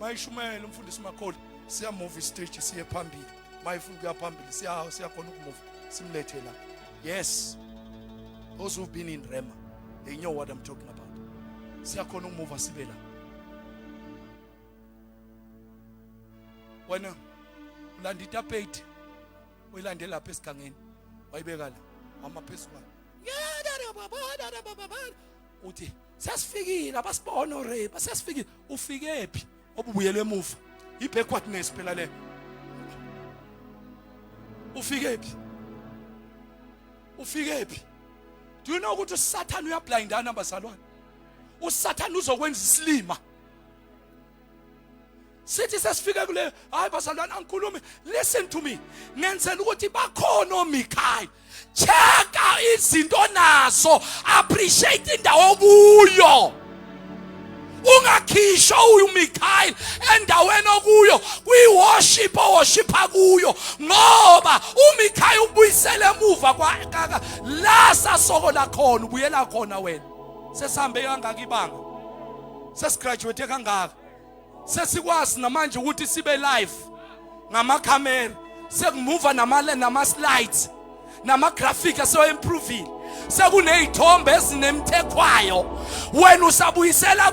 Mayishumela umfundisi Makholi siya move stage siye phambili. Mayifuna kuya phambili siyakhona ukumove simlethe la. Yes. Those who've been in Rema, they know what I'm talking about. Siyakhona ukumove sibe la. Wena ulandita pate uyilandela lapha esigangeni wayibeka la amaphezulu uthi sesifikile abasibona oreba sesifikile ufike phi obubuyele emuva ibackwardness phela le ufike phi do you know ukuthi uSathane uyablindana bazalwane uSathane uzokwenza isilima sithi sesifike kule hayi bazalwane angikhulumi listen to me ngenzela ukuthi bakhona oMikhaya checka izinto nazo appreciate indawo kuyo ungakhishwa uMikhaya endaweni okuyo kwi-worship worshipha kuyo ngoba uMikhaya ubuyisele emuva kwakaka la sasokola khona ubuyela khona wena sesihambe kangaka ibanga sesigraduate kangaka sesikwazi namanje ukuthi sibe live ngamakhamera sekumuva nama slides nama graphics aso improving sekunezithombe ezinemthekwayo wena usabuyisela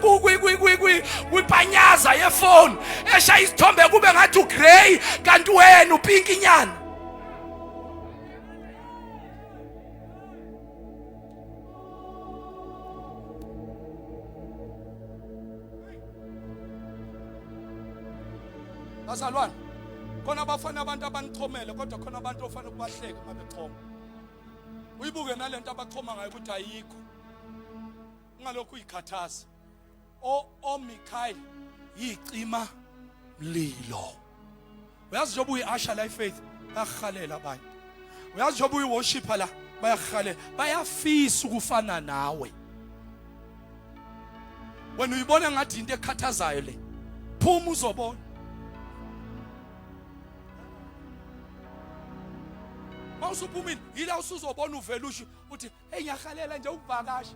kwibhanyaza yefone esha isithombe kube ngathi ugrey kanti wena upinki nyana bazalwane khona abafana abantu abanichomele kodwa khona abantu ofana ukubahleka mabechoma uyibuke nalento abachoma ngayo ukuthi ayikho ungalokhu uyikhathaza oMikhaya yicima mlilo uyazi njengoba uyiasha life faith bayahalela abanye uyazi njengoba uyiworshipa la bayahalela bayafisa ukufana nawe wena uyibona ngathi into ekhathazayo le phuma uzobona mawusuphumile yila usuzobona uvelusha uthi hey ngiyahalela nje ukuvakasha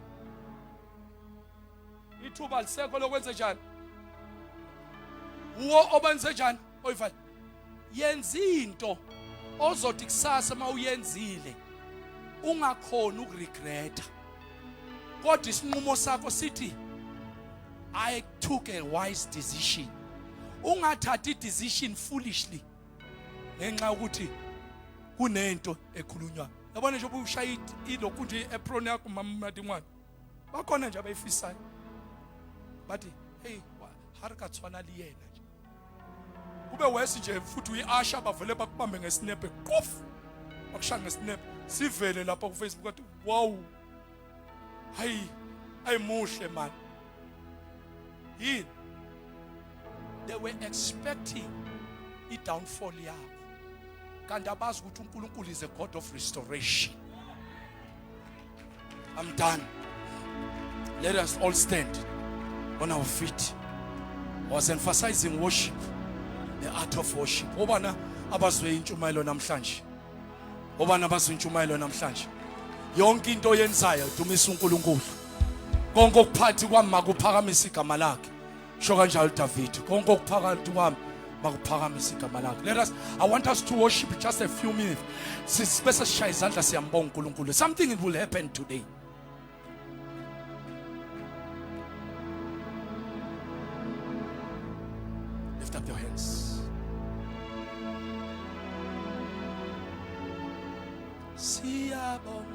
ithuba lisekho lokwenza njani uwo obenze njani oyivale yenza into ozothi kusasa mawuyenzile ungakhona ukuregreta kodwa isinqumo sakho sithi I took a wise decision ungathathi decision foolishly ngenxa ukuthi kunento ekhulunywa yabona nje ubushaya ilokhu nje apron yakho mama madingwane bakhona nje abayifisayo bathi hey harika tswana liyena nje kube wesi nje futhi uyiasha bavele bakubambe ngesnap qof bakushaya ngesnap sivele lapha ku Facebook bathi wow hayi muhle man yini they were expecting I downfall yakho kanti abazi ukuthi uNkulunkulu is a God of restoration. I'm done. Let us all stand on our feet. I was emphasizing worship, the art of worship. Obana abazwe intshumayelo namhlanje. Obana abazwe intshumayelo namhlanje. Yonke into oyenzayo dumisa uNkulunkulu. Konke okuphathi kwami makuphakamisa igama lakhe. Sho kanjalo David. Konke okuphakathi kwami makuphakamisa igama lakhe. Let us, I want us to worship just a few minutes. Sibese sishaya izandla siyambonga uNkulunkulu. Something will happen today. Lift up your hands. Siyabonga.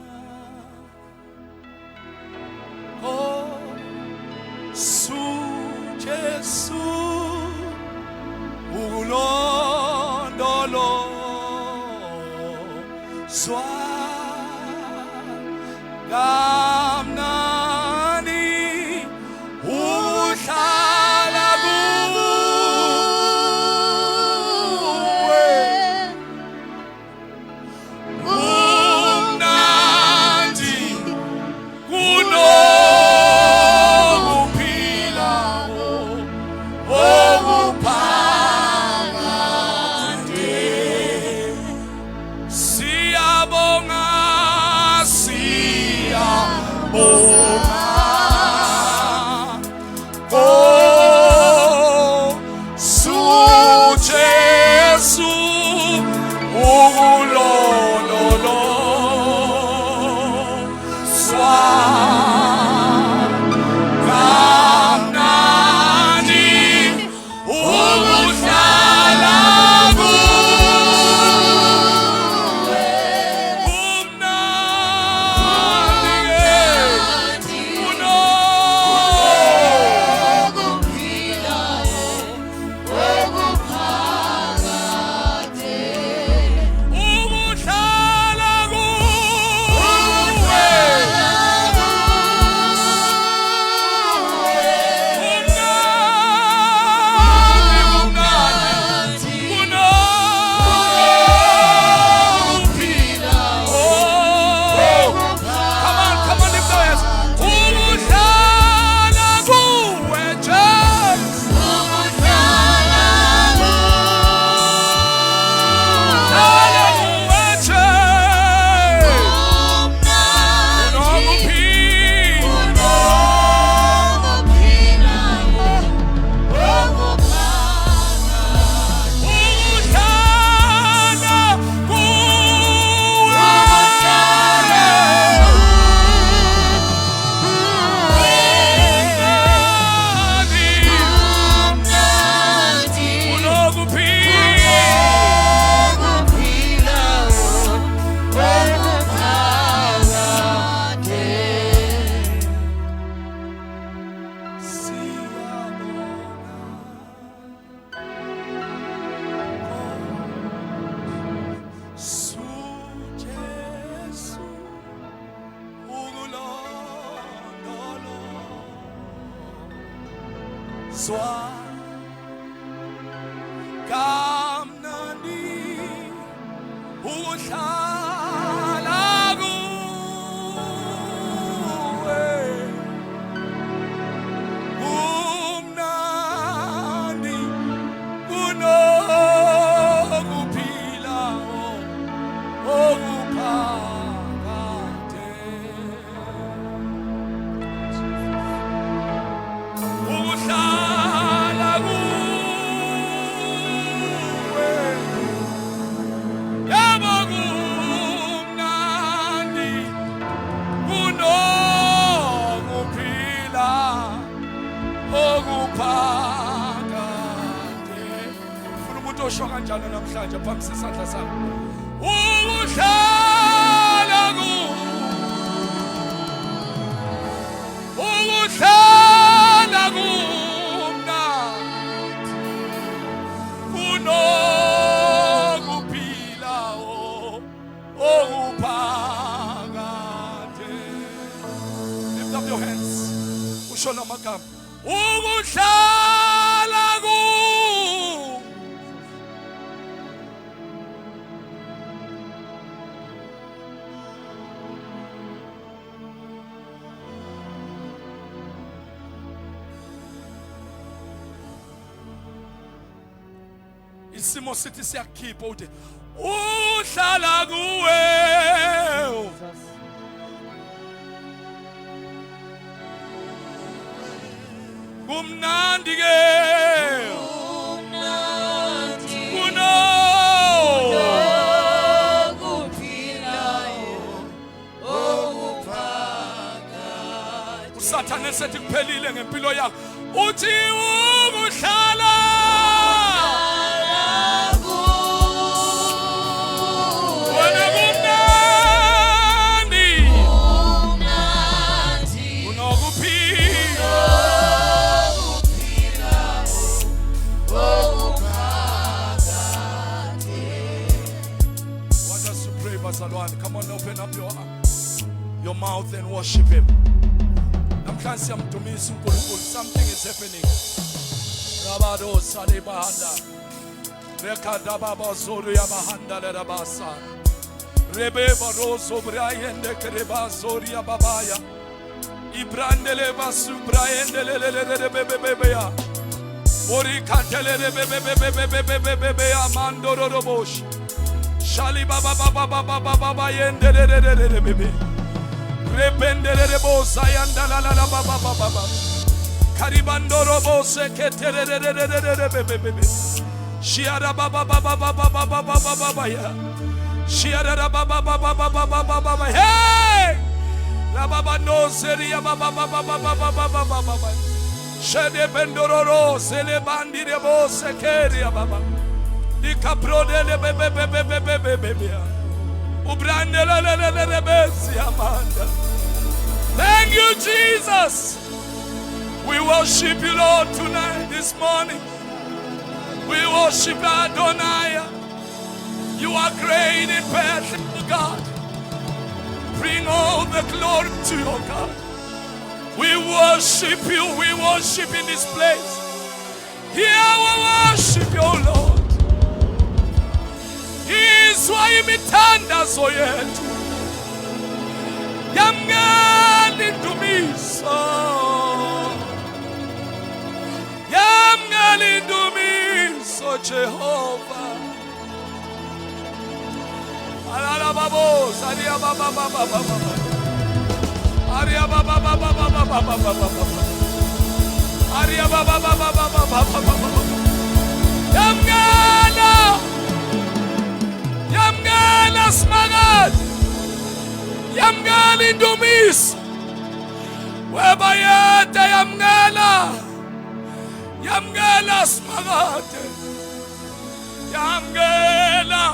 Oh, su Jesu ulondolo swa gamnani uhlala kuwe umnandi kunokuphila okuphakade siyabonga Zwa kamnandi uhlala kuwe umnandi kunokuphila okuphakade uhlala kuwe yabo kumnandi kunokuphila okuphakade. Ufuna umuntu osho kanjalo namhlanje phakamise isandla sakho. Uhlala uhlala kumnandi kunokuphila okuphakade. Lift up your hands. Usho namagama. Ukuhlala isimo sithi siyakhipha uthi uhlala kuwe kumnandi ke kuno usathane esethi kuphelile ngempilo yakho uthi ukuhlala come on, open up your mouth and worship him. Something is happening. Rabado Salibahanda. Rekadababa Zoria Bahanda Rabasa. Rebe Baroso Brian de Kereba Zoria Babaya. Ibrandele Basu Brian de Bebebea. Ori Cantele Bebebea Mandoro Robosh. Shali baba baba baba baba yende de bebe. Repende de bosa yanda la la baba baba. Karibando robo se ketere de bebe. Shiara baba baba baba baba baba ya. Shiara baba baba baba baba. Hey! La baba no seria baba baba baba baba. Shede bendororo se le bandi de bosa keria baba. Thank you, Jesus. We worship you, Lord, tonight, this morning. We worship Adonai. You are great and perfect, God. Bring all the glory to your God. We worship you. We worship in this place. Here we worship you, Lord. Izwa imithandazo yethu yamngela indumiso yamngela indumiso Jehova alala babo saria baba baba baba aria baba baba baba baba aria baba baba baba baba yamngela Yamgala smagad Yamgali indumis Webayete yamgala Yamgala smagad Yamgala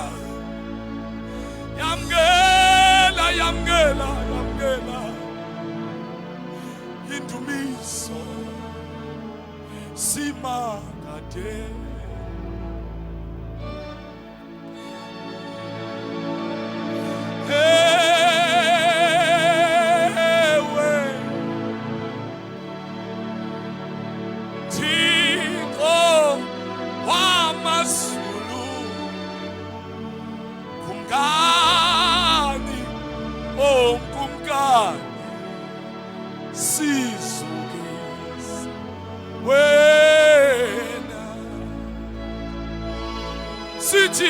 Yamgala Yamgala Yamgala Indumiso Simagade Hey, sithi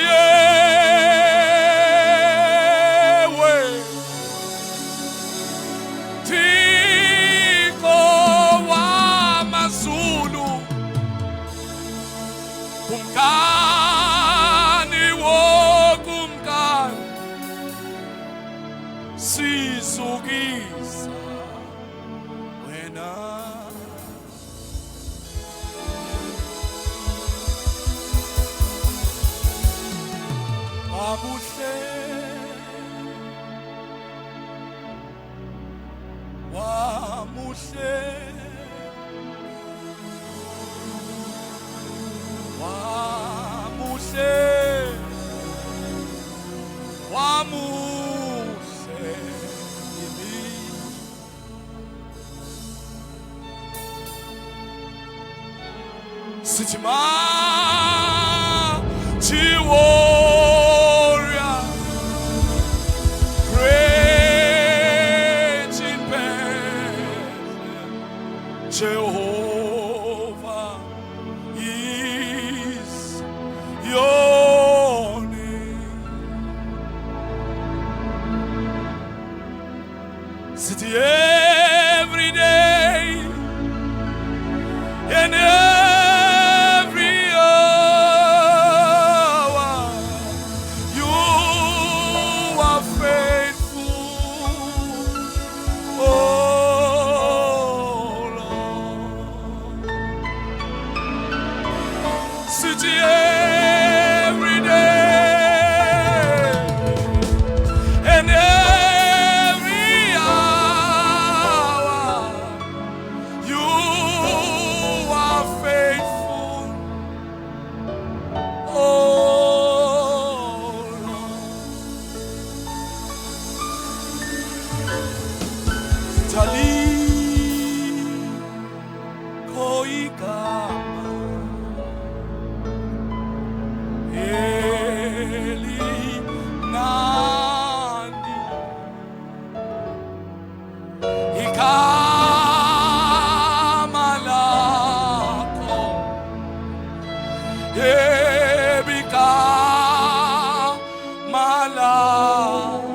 ewe Thixo wamazulu kumkani wokumkani sisukisa wena wamuhle wamuhle wamuhle wamuhle yimi sithi mighty warrior great in battle Jehovah is your name. City every day and every hour you are faithful, oh Lord. City every day and every hour you are faithful, oh Lord. Tali koigama Eli nani igama lakho ebigama lakho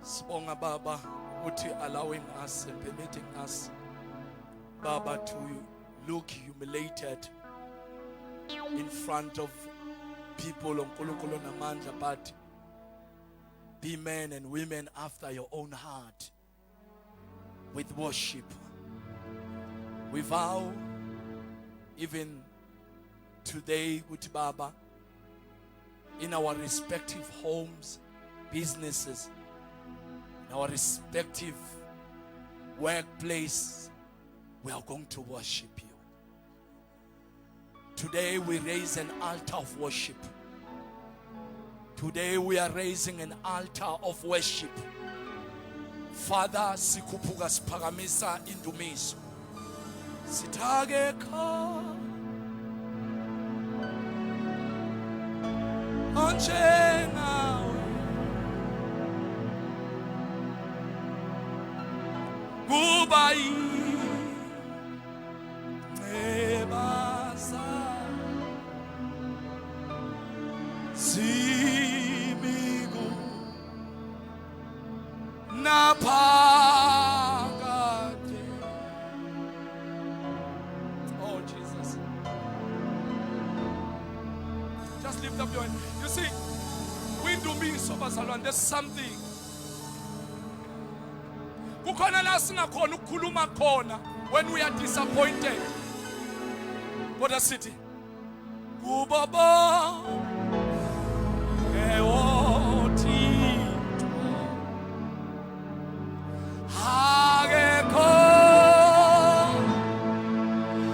Sibonga Baba ukuthi allowing us and permitting us Baba to look humiliated in front of people uNkulunkulu namandla, but be men and women after your own heart with worship. We vow even today with Baba, in our respective homes, businesses, in our respective workplace, we are going to worship you. Today we raise an altar of worship. Today we are raising an altar of worship. Father, sikuphuka siphakamisa indumiso. Sithakeka onjengawe. Kuba ibasa simigo naphakade. Oh Jesus. Just lift up your hand. You see, we do me so bazalwane, there's something. Kukhona la singakhona ukukhuluma khona when we are disappointed. What a city. Kubaba ewoti hageko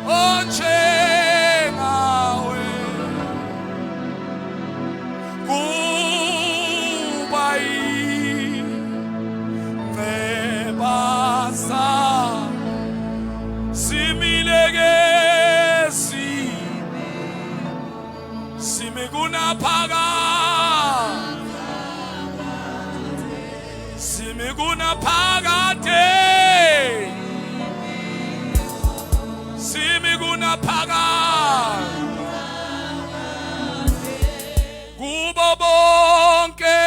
onjengawe kubai mebasa similegesi simiguna paga simiguna pagate simiguna paga kubo bonke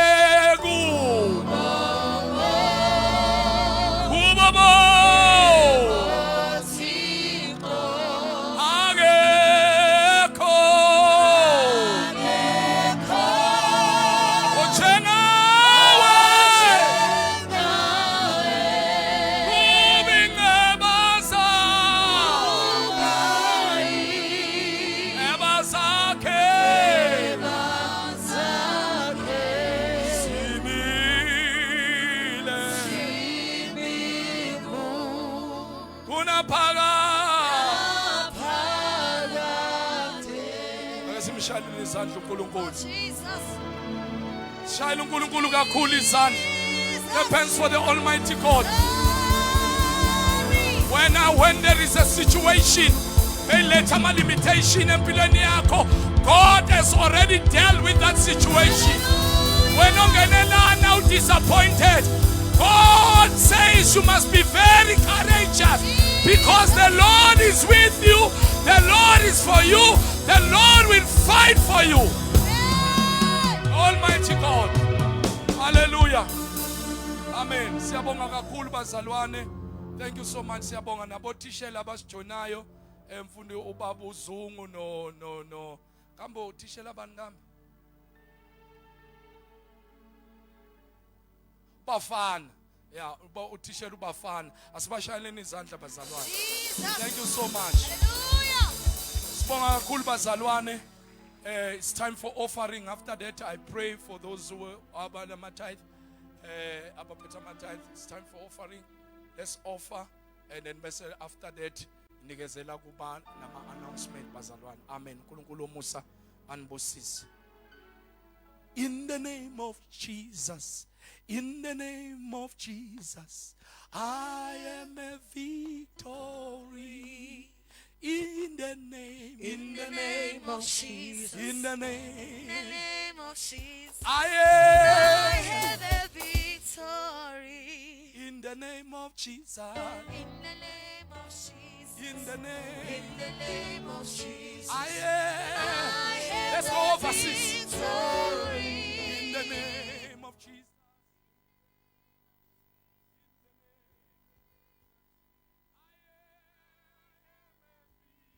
Shine uNkulunkulu kakhulu izandla. Depends for the Almighty God. When there is a situation, a limitation empilweni yakho, God has already dealt with that situation. When you're now disappointed, God says you must be very courageous because the Lord is with you. The Lord is for you. The Lord will fight for you. Almighty God. Hallelujah. Amen. Siyabonga kakhulu bazalwane. Thank you so much. Siyabonga nabotishela abasijonayo. Mfundi ubaba uZungu no. Kambo utishela bani kambe? Bafana. Yeah, utishela ubafana. Asibashayeleni izandla bazalwane. Thank you so much. Hallelujah. Sibonga kakhulu bazalwane. It's time for offering. After that, I pray for those who are about the tithe. It's time for offering. Let's offer, and then after that, nikezela kuba nama announcement bazalwane. Amen. Nkulunkulu Musa anbosisi. In the name of Jesus, in the name of Jesus, I am a victory. In the name of Jesus, in the name of Jesus, I have a victory. In the name of Jesus, In the name of Jesus, in the name of Jesus, I am. Let's go overseas.